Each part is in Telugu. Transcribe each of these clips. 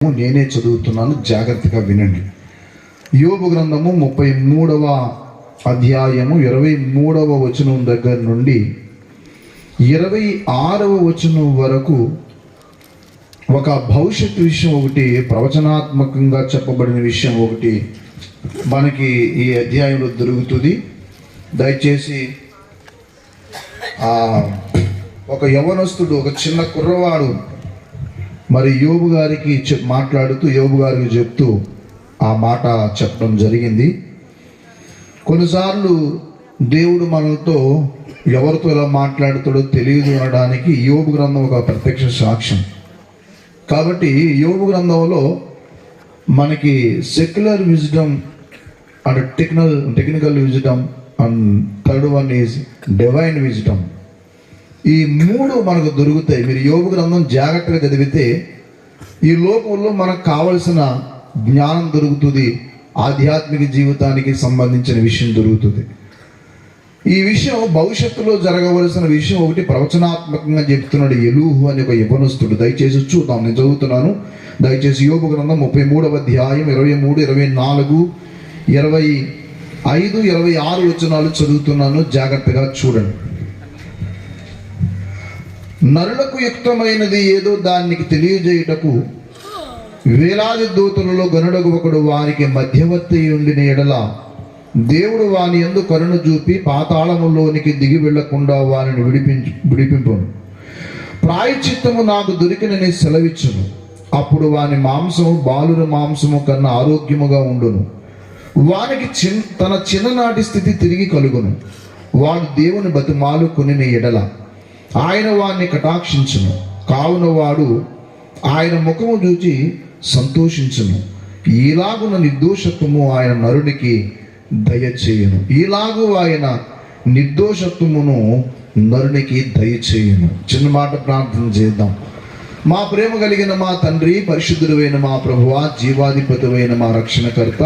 అధ్యాయము నేనే చదువుతున్నాను, జాగ్రత్తగా వినండి. యోబు గ్రంథము 33వ అధ్యాయము 23వ వచనం దగ్గర నుండి 26వ వచనం వరకు ఒక భవిష్యత్తు విషయం ఒకటి, ప్రవచనాత్మకంగా చెప్పబడిన విషయం ఒకటి మనకి ఈ అధ్యాయంలో దొరుకుతుంది. దయచేసి ఒక యవనస్తుడు, ఒక చిన్న కుర్రవాడు మరి యోబు గారికి మాట్లాడుతూ, యోబు గారికి చెప్తూ ఆ మాట చెప్పడం జరిగింది. కొన్నిసార్లు దేవుడు మనతో ఎవరితో ఎలా మాట్లాడుతాడో తెలియదు అనడానికి యోబు గ్రంథం ఒక ప్రత్యక్ష సాక్ష్యం. కాబట్టి యోబు గ్రంథంలో మనకి secular wisdom and technical wisdom and third one is divine wisdom. ఈ మూడు మనకు దొరుకుతాయి. మీరు యోబు గ్రంథం జాగ్రత్తగా చదివితే ఈ లోకంలో మనకు కావలసిన జ్ఞానం దొరుకుతుంది, ఆధ్యాత్మిక జీవితానికి సంబంధించిన విషయం దొరుకుతుంది. ఈ విషయం భవిష్యత్తులో జరగవలసిన విషయం ఒకటి ప్రవచనాత్మకంగా చెప్తున్నాడు ఎలూహు అనే ఒక యవనస్తుడు. దయచేసి చూద్దాం, నేను చదువుతున్నాను. దయచేసి యోబు గ్రంథం 33వ అధ్యాయం 23, 24, 25, 26 వచనాలు చదువుతున్నాను, జాగ్రత్తగా చూడండి. నరులకు యుక్తమైనది ఏదో దానికి తెలియజేయుటకు వేలాది దూతలలో గనుడగు ఒకడు వారికి మధ్యవర్తి ఉండిన ఎడల దేవుడు వాని యందు కరుణ చూపి పాతాళములోనికి దిగి వెళ్లకుండా వారిని విడిపింపును. ప్రాయశ్చిత్తము నాకు దొరికినని సెలవిచ్చును. అప్పుడు వాని మాంసము బాలుర మాంసము కన్నా ఆరోగ్యముగా ఉండును. వానికి తన చిన్ననాటి స్థితి తిరిగి కలుగును. వాడు దేవుని బతిమాలు కొనిన ఎడల ఆయన వారిని కటాక్షించును. కావున వాడు ఆయన ముఖము చూచి సంతోషించును. ఈలాగున నిర్దోషత్వము ఆయన నరునికి దయచేయును. ఈలాగు ఆయన నిర్దోషత్వమును నరునికి దయచేయును. చిన్న మాట ప్రార్థన చేద్దాం. మా ప్రేమ కలిగిన మా తండ్రి, పరిశుద్ధుడైన మా ప్రభువా, జీవాధిపతివైన మా రక్షణకర్త,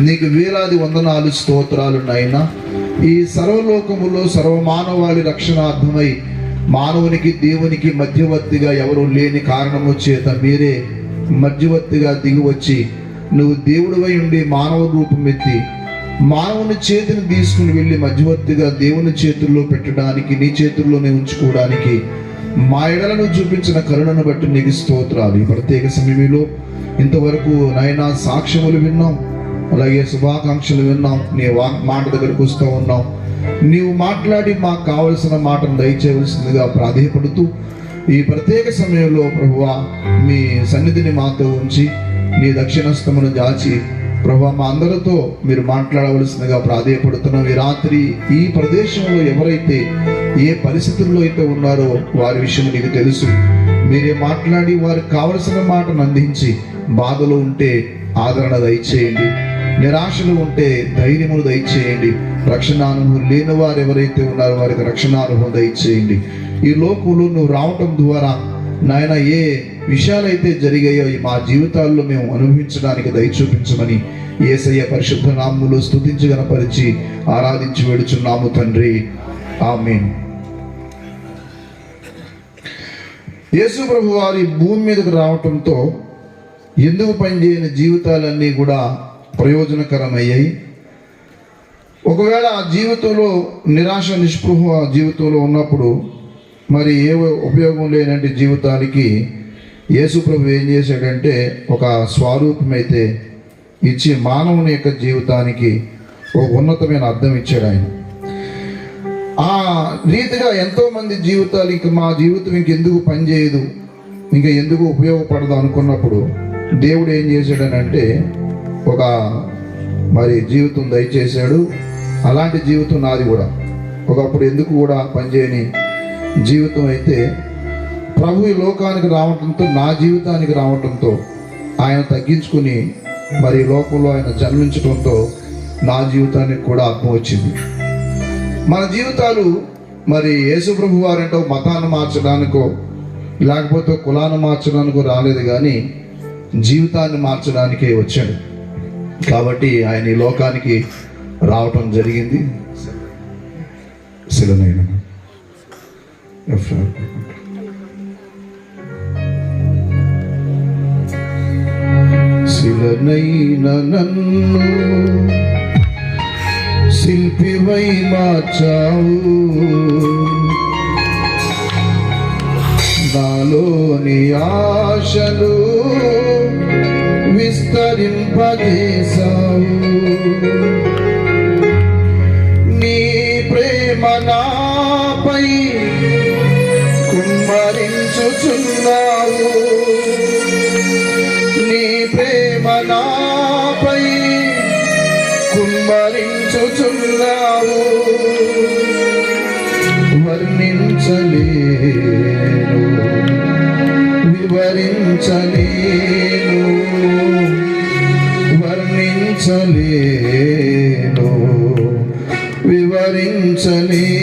నీకు వేలాది వందనాలు, స్తోత్రాలు నాయనా. ఈ సర్వలోకములో సర్వమానవాళి రక్షణార్థమై మానవునికి దేవునికి మధ్యవర్తిగా ఎవరు లేని కారణము చేత మీరే మధ్యవర్తిగా దిగి వచ్చి నువ్వు దేవుడివై ఉండి మానవ రూపం ఎత్తి మానవుని చేతిని తీసుకుని వెళ్ళి మధ్యవర్తిగా దేవుని చేతుల్లో పెట్టడానికి, నీ చేతుల్లోనే ఉంచుకోవడానికి మా ఎడలను చూపించిన కరుణను బట్టి నీకు స్తోత్రాలు. ఈ ప్రత్యేక సమయంలో ఇంతవరకు నాయనా సాక్ష్యములు విన్నాం, అలాగే శుభాకాంక్షలు విన్నాం. నీ మాట దగ్గరకు వస్తూ ఉన్నాం. నీవు మాట్లాడి మాకు కావలసిన మాటను దయచేయవలసిందిగా ప్రాధేయపడుతూ ఈ ప్రత్యేక సమయంలో ప్రభువా మీ సన్నిధిని మాతో ఉంచి నీ దక్షిణస్తమును దాచి ప్రభువా మా అందరితో మీరు మాట్లాడవలసిందిగా ప్రాధేయపడుతున్నాం. ఈ రాత్రి ఈ ప్రదేశంలో ఎవరైతే ఏ పరిస్థితుల్లో అయితే ఉన్నారో వారి విషయం నీకు తెలుసు. మీరే మాట్లాడి వారికి కావలసిన మాటను అందించి, బాధలో ఉంటే ఆదరణ దయచేయండి, నిరాశలు ఉంటే ధైర్యమును దయచేయండి. రక్షణానుభవం లేని వారు ఎవరైతే ఉన్నారో వారికి రక్షణానుభవం దయచేయండి. ఈ లోకంలో నువ్వు రావటం ద్వారా నాయన ఏ విషయాలైతే జరిగాయో మా జీవితాల్లో మేము అనుభవించడానికి దయ చూపించమని యేసయ్య పరిశుద్ధ నామములో స్తుతించి గణపరిచి ఆరాధించి వేడుచున్నాము తండ్రి, ఆమేన్. యేసు ప్రభు వారి భూమి మీదకు రావటంతో ఎందుకు పనిచేయని జీవితాలన్నీ కూడా ప్రయోజనకరమయ్యాయి. ఒకవేళ ఆ జీవితంలో నిరాశ నిస్పృహ జీవితంలో ఉన్నప్పుడు మరి ఏ ఉపయోగం లేనంటి జీవితానికి యేసు ప్రభు ఏం చేశాడంటే ఒక స్వరూపమైతే ఇచ్చి మానవుని యొక్క జీవితానికి ఒక ఉన్నతమైన అర్థం ఇచ్చాడు ఆయన. ఆ రీతిగా ఎంతోమంది జీవితాలు ఇంక మా జీవితం ఇంకెందుకు పనిచేయదు, ఇంకా ఎందుకు ఉపయోగపడదు అనుకున్నప్పుడు దేవుడు ఏం చేశాడనంటే ఒక మరి జీవితం దయచేశాడు. అలాంటి జీవితం నాది కూడా. ఒకప్పుడు ఎందుకు కూడా పనిచేయని జీవితం అయితే ప్రభు ఈ లోకానికి రావటంతో, నా జీవితానికి రావటంతో ఆయన తగ్గించుకుని మరి లోకంలో ఆయన జన్మించడంతో నా జీవితానికి కూడా ఆత్మ వచ్చింది. మన జీవితాలు మరి యేసు ప్రభు వారంటే మతాన్ని మార్చడానికో లేకపోతే కులాన్ని మార్చడానికో రాలేదు, కానీ జీవితాన్ని మార్చడానికే వచ్చాడు. కాబట్టి ఆయన ఈ లోకానికి రావటం జరిగింది. శిలనైనా శిలనైన నన్ను శిల్పివై మార్చావు, నాలోని ఆశలు విస్తరింపజేశావు. నీ ప్రేమ నాపై కుమ్మరించుచున్నావు, నీ ప్రేమ నాపై కుమ్మరించుచున్నావు. వర్ణించలేను, వివరించలేను, వర్ణించలేను, వివరించలేను.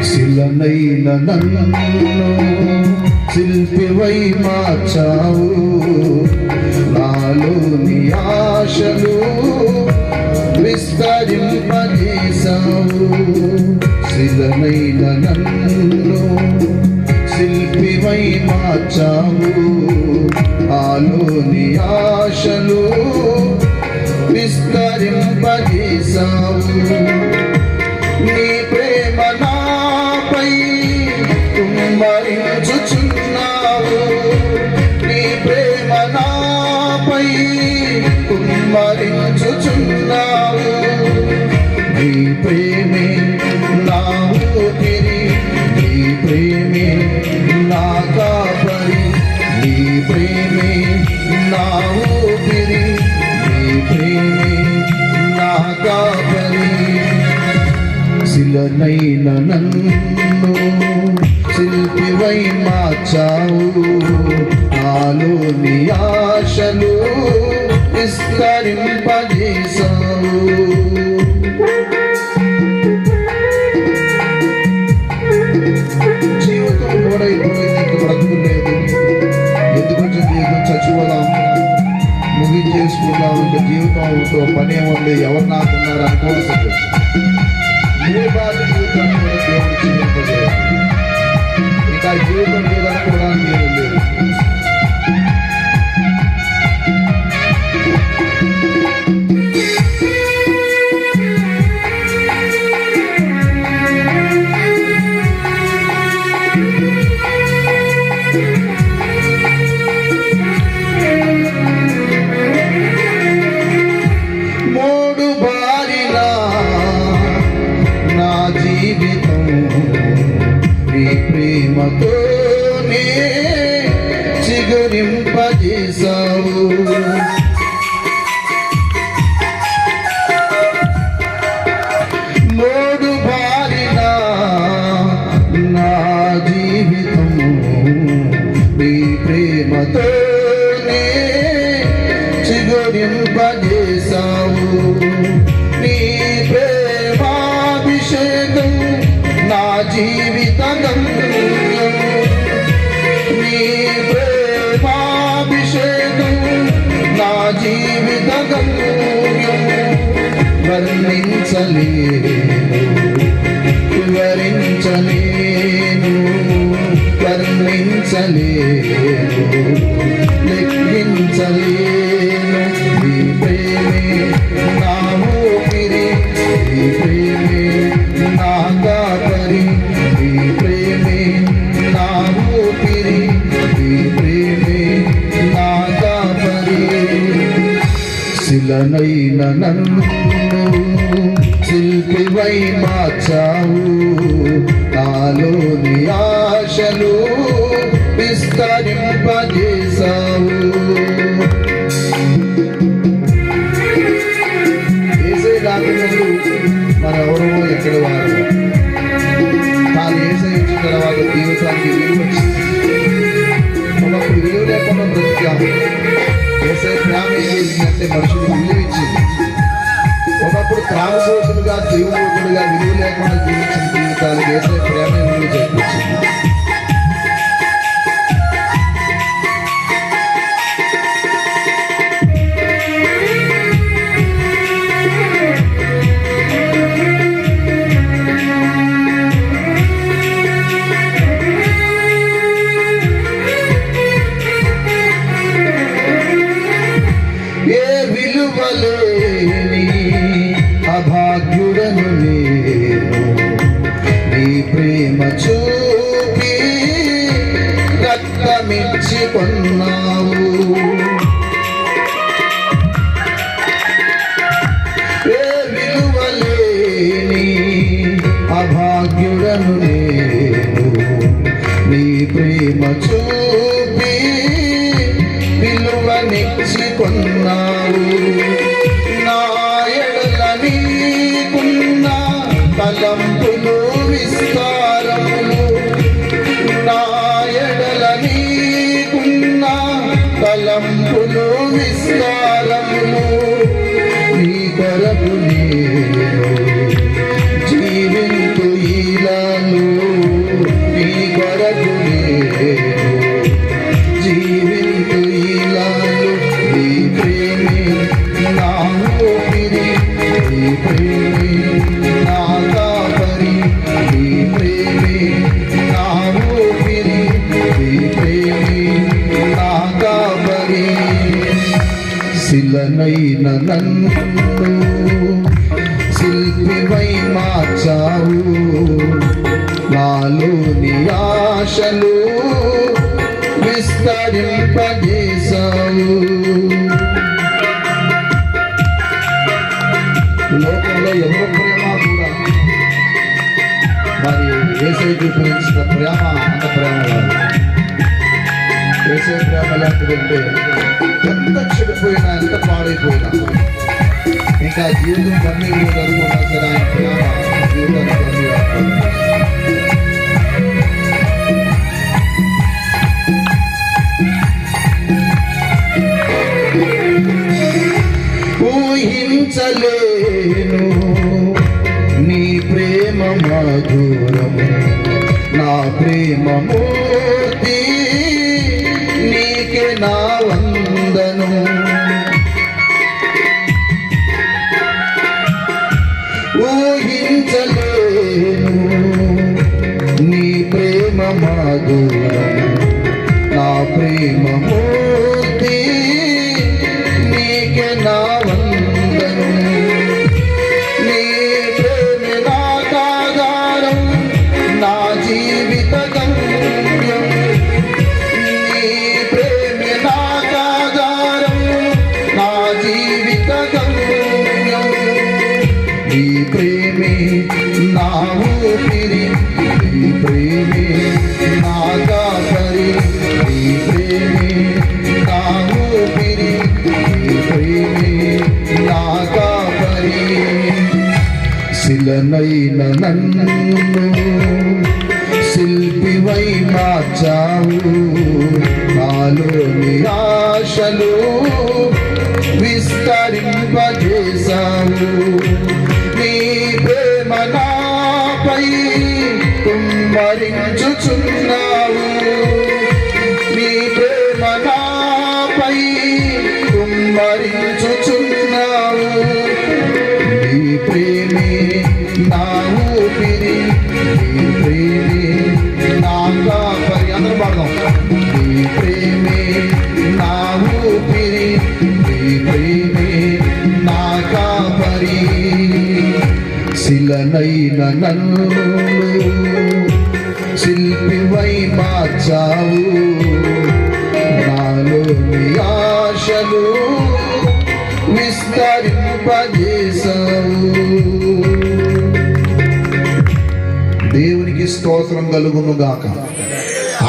శిలనైన నన్ను శిల్పివై మార్చావు, నాలోని ఆశలు విస్తరింపజేశావు. శిలనైన నన్ను శిల్పివై మార్చావు, నాలోని ఆశలు విస్తరింపజేశావు. నీ ప్రేమ నాపై కుమ్మరించుచున్నావు, నీ ప్రేమ నాపై కుమ్మరించుచున్నావు. నీ ప్రేమే నా ఊపిరి, నీ ప్రేమే నా కాపరి, నీ ప్రేమే నా ఊపిరి, నీ ప్రేమే నా కాపరి. శిలనైన నన్ను శిల్పివై మార్చావు, నాలోని ఆశలు విస్తరింపజేశావు. జీవితం కూడా ఇప్పుడు బ్రతుకులేదు, ఎందుకంటే జీవితం చచ్చిపోదాం, ముగించేసుకుందాం, ఇంకా జీవితంతో పని ఏముంది, ఎవరు నాకున్నారు అనుకోవాల్సింది. ఇంకా జీవితం లేదనుకోవడానికి ఏమి లేదు. మోడు బారినా నా జీవితం నీ ప్రేమతోనే చిగురింపజేశావు. మోడు బారినా నా జీవితం నీ ప్రేమతోనే చిగురింపజేశావు. నీ ప్రేమాభిషేకం నా జీవిత గమ్యం, నీ ప్రేమాభిషేకం నా జీవిత గమ్యం. వర్ణించలేను, వివరించలేను, వర్ణించలేను, లెక్కించలేను. నీ ప్రేమే నా ఊపిరి, నీ ప్రేమే నా కాపరి, నీ ప్రేమే నా ఊపిరి, నీ ప్రేమే నా కాపరి. శిలనైన నన్ను శిల్పివై మార్చావు, నాలోని ఆశలు విస్తరింపజేశావు. ప్రేమ ఏం చేసిందంటే మనుషులకు విలువ ఇచ్చింది. ఒకప్పుడు త్రాగుబోతులుగా తిరుగుబోతులుగా విలువ లేకుండా జీవించిన జీవితాలు వేసే ప్రేమ విలువ చేయించింది. అభాగ్యుడను నేను నీ ప్రేమ చూపి రక్తమిచ్చి కొన్నావు. ఏ విలువలేని అభాగ్యుడను నేను నీ ప్రేమ చూపి విలువనిచ్చి కొన్నావు. తలంపులు విస్తారములు నా ఎడల నీకున్న తలంపులు విస్తారములు నీ కొరకు నేను జీవింతు ఈలను నీ కొరకు నేను జీవింతు ఈలను నీ ప్రేమే నా ఊపిరి నీ ప్రేమే శిలనైన నన్ను శిల్పివై మార్చావు. నాలోని ఆశలు విస్తరింపజేశావు. లోకంలో ఎవరో ప్రేమ కూడా మరి యేసయ్య చూపించిన ప్రేమ అంత ప్రేమ కాదు. యేసయ్య ప్రేమ లేకపోతే ఎంత చెడిపోయినా ఎంత పాడైపోయినా ఇంకా జీవితం కన్నీళ్ళు జరుగుతున్నా సరే ఆయన ప్రేమ జీవితాన్ని ఊహించలేను నీ ప్రేమ మధురం నా ప్రేమ మూర్తి నీకే నా వందను. ఊహించలేను నీ ప్రేమ మధురం నా ప్రేమ మూర్తి నీకే నా వందను. నీ ప్రేమ నాకాగారం నా జీవిత గమ్యం. నీ ప్రేమ నాకాగారం నా జీవిత గమ్యం. నీ ప్రేమే నా ఊపిరి నీ ప్రేమే నా కాపరి నీ ప్రేమే నా ఊపిరి నీ ప్రేమే నా కాపరి. శిలనైన నన్ను శిల్పివై మార్చావు. నాలోని ఆశలు విస్తరింపజేశావు. నీ ప్రేమ నాపై కుమ్మరించుచున్నావు. నీ ప్రేమ నాపై కుమ్మరించుచున్నావు. నీ ప్రేమే నా ఊపిరి నీ ప్రేమే నా కాపరి. అందరూ పాడదాం. నీ ప్రేమే నా ఊపిరి నీ ప్రేమే నా కాపరి. శిలనైన నన్ను శిల్పివై మార్చావు. నాలోని ఆశలు విస్తరింపజేశావు. దేవునికి స్తోత్రం కలుగును గాక.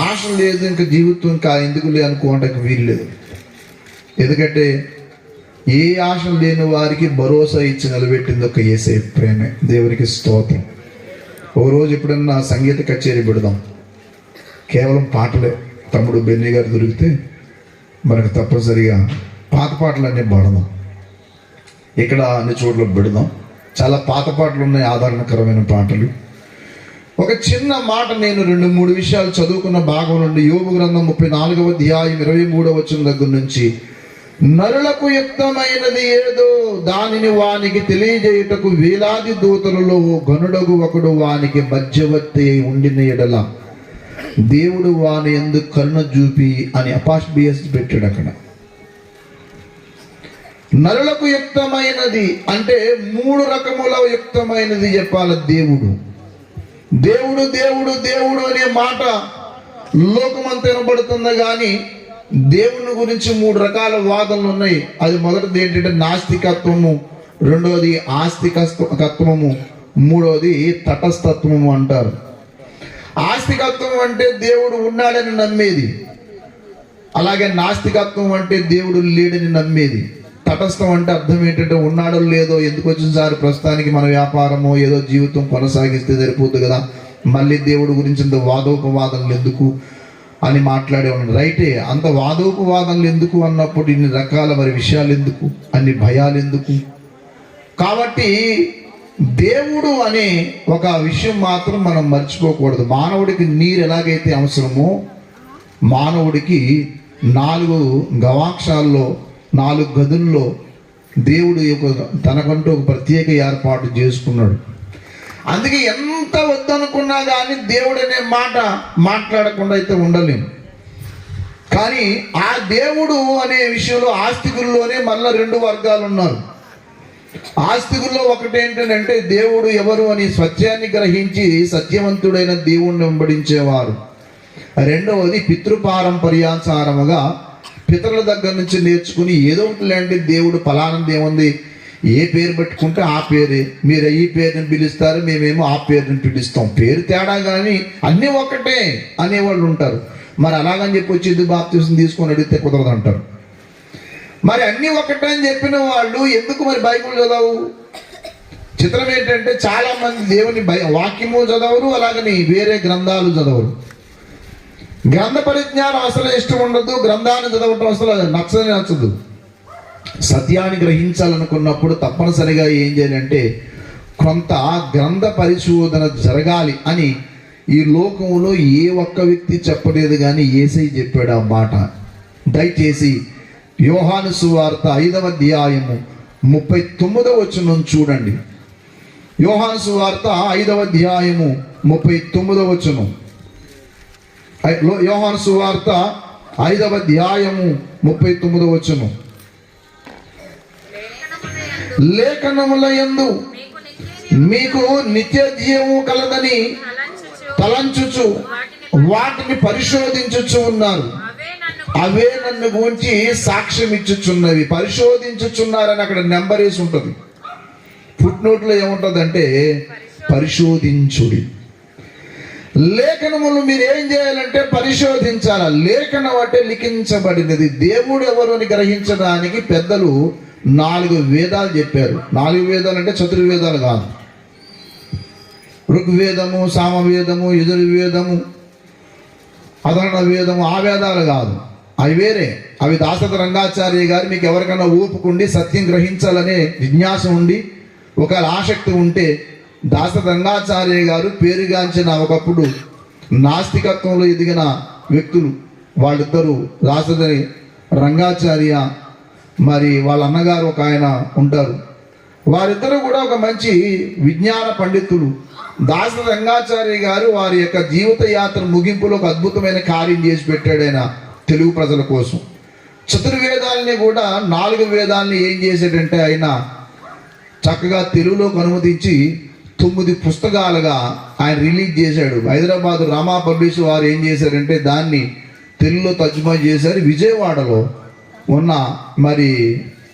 ఆశ లేదు ఇంకా జీవితం ఇంకా ఎందుకు లే అనుకోవడానికి వీల్లేదు. ఎందుకంటే ఏ ఆశ లేని వారికి భరోసా ఇచ్చి నిలబెట్టింది ఒక యేసయ్య ప్రేమే. దేవునికి స్తోత్రం. ఓ రోజు ఎప్పుడన్నా సంగీత కచేరీ పెడదాం, కేవలం పాటలే. తమ్ముడు బెన్నీ గారు దొరికితే మనకు తప్పనిసరిగా పాత పాటలన్నీ పడదాం, ఇక్కడ అన్ని చోట్ల పెడదాం. చాలా పాత పాటలు ఉన్నాయి, ఆదరణకరమైన పాటలు. ఒక చిన్న మాట, నేను 2-3 విషయాలు చదువుకున్న భాగం నుండి యోబు గ్రంథం 34వ అధ్యాయం 23వ వచనం దగ్గర నుంచి, నరులకు యుక్తమైనది ఏదో దానిని వానికి తెలియజేయుటకు వేలాది దూతలలో గనుడగు ఒకడు వానికి మధ్యవర్తి అయి ఉండిన ఎడల దేవుడు వాని ఎందుకు కరుణ చూపి అని అపాస్బియస్ పెట్టాడు అక్కడ. నరులకు యుక్తమైనది అంటే 3 రకముల యుక్తమైనది చెప్పాలి. దేవుడు దేవుడు దేవుడు దేవుడు అనే మాట లోకమంతా వినబడుతుంది, కానీ దేవుని గురించి 3 రకాల వాదనలు ఉన్నాయి. అది మొదటిది ఏంటంటే నాస్తికత్వము, రెండవది ఆస్తికత్వము, మూడవది తటస్థత్వము అంటారు. ఆస్తికత్వం అంటే దేవుడు ఉన్నాడని నమ్మేది, అలాగే నాస్తికత్వం అంటే దేవుడు లేడని నమ్మేది. తటస్థం అంటే అర్థం ఏంటంటే ఉన్నాడో లేదో, ఎందుకు వచ్చిన సార్ ప్రస్తుతానికి మన వ్యాపారమో ఏదో జీవితం కొనసాగిస్తే సరిపోతుంది కదా, మళ్ళీ దేవుడు గురించి అంత వాదోపవాదనలు ఎందుకు అని మాట్లాడేవాడు. రైటే, అంత వాదోపవాదనలు ఎందుకు అన్నప్పుడు ఇన్ని రకాల మరి విషయాలు ఎందుకు, అన్ని భయాలు ఎందుకు? కాబట్టి దేవుడు అనే ఒక విషయం మాత్రం మనం మర్చిపోకూడదు. మానవుడికి నీరు ఎలాగైతే అవసరమో, మానవుడికి 4 గవాక్షాల్లో 4 గదుల్లో దేవుడు తనకంటూ ఒక ప్రత్యేక ఏర్పాటు చేసుకున్నాడు. అందుకే ఎంత వద్దనుకున్నా కానీ దేవుడు అనే మాట మాట్లాడకుండా అయితే ఉండలేము. కానీ ఆ దేవుడు అనే విషయంలో ఆస్తికుల్లోనే మళ్ళీ 2 వర్గాలు ఉన్నారు. ఆస్తికుల్లో ఒకటి ఏంటంటే దేవుడు ఎవరు అని సత్యాన్ని గ్రహించి సత్యవంతుడైన దేవుణ్ణి వెంబడించేవారు. రెండవది పితృపారంపర్యానుసారముగా పితరుల దగ్గర నుంచి నేర్చుకుని ఏదో ఒకటి దేవుడు ఫలానంది ఏముంది, ఏ పేరు పెట్టుకుంటే ఆ పేరే, మీరు ఈ పేరుని పిలుస్తారు, మేమేమో ఆ పేరుని పిలుస్తాం, పేరు తేడా కానీ అన్నీ ఒకటే అనేవాళ్ళు ఉంటారు. మరి అలాగని చెప్పి వచ్చి ఎందుకు బాప్తిసం తీసుకొని అడిగితే కుదరదు అంటారు. మరి అన్నీ ఒకటే అని చెప్పిన వాళ్ళు ఎందుకు మరి బైబిల్ చదవవు? చిత్రం ఏంటంటే చాలా మంది దేవుని వాక్యము చదవరు, అలాగని వేరే గ్రంథాలు చదవరు. గ్రంథ పరిజ్ఞానం అసలు ఇష్టం ఉండదు, గ్రంథాన్ని చదవటం అసలు నచ్చదు. సత్యాన్ని గ్రహించాలనుకున్నప్పుడు తప్పనిసరిగా ఏం చేయాలంటే కొంత గ్రంథ పరిశోధన జరగాలి అని ఈ లోకంలో ఏ ఒక్క వ్యక్తి చెప్పలేదు, కానీ యేసయ్య చెప్పాడు ఆ మాట. దయచేసి యోహాను సువార్త 5వ అధ్యాయము 39వ వచనం చూడండి. యోహాను సువార్త 5వ అధ్యాయము 39వ వచనం. యోహాను సువార్త 5వ అధ్యాయము 39వ వచనం. లేఖనముల యందు మీకు నిత్య జీవము కలదని తలంచుచు వాటిని పరిశోధించుచు ఉన్నారు, అవే నన్ను గురించి సాక్ష్యం ఇచ్చుచున్నవి. పరిశోధించుచున్నారని అక్కడ నెంబర్ వేసి ఉంటుంది. ఫుట్నోట్లో ఏముంటుందంటే పరిశోధించుడి. లేఖనములు మీరు ఏం చేయాలంటే పరిశోధించాల. లేఖనం అంటే లిఖించబడినది. దేవుడు ఎవరు అని గ్రహించడానికి పెద్దలు 4 వేదాలు చెప్పారు. 4 వేదాలు అంటే చతుర్వేదాలు కాదు. ఋగ్వేదము, సామవేదము, యజుర్వేదము, అధర్ణ వేదము, ఆ వేదాలు కాదు, అవి వేరే. అవి దాసరథి రంగాచార్య గారు మీకు ఎవరికైనా ఊపుకుండి సత్యం గ్రహించాలనే జిజ్ఞాస ఉండి ఒకవేళ ఆసక్తి ఉంటే దాసరథి రంగాచార్య గారు పేరుగాంచిన ఒకప్పుడు నాస్తికత్వంలో ఎదిగిన వ్యక్తులు వాళ్ళిద్దరూ, దాసరథి రంగాచార్య మరి వాళ్ళ అన్నగారు ఒక ఆయన ఉంటారు. వారిద్దరూ కూడా ఒక మంచి విజ్ఞాన పండితులు. దాసరథి రంగాచార్య గారు వారి యొక్క జీవిత యాత్ర ముగింపులో ఒక అద్భుతమైన కార్యం చేసి పెట్టాడు ఆయన తెలుగు ప్రజల కోసం. చతుర్వేదాలని కూడా 4 వేదాలని ఏం చేశాడంటే ఆయన చక్కగా తెలుగులోకి అనుమతించి 9 పుస్తకాలుగా ఆయన రిలీజ్ చేశాడు. హైదరాబాద్ రామా పబ్లిష్ వారు ఏం చేశారంటే దాన్ని తెలుగులో తర్జుమా చేశారు. విజయవాడలో ఉన్న మరి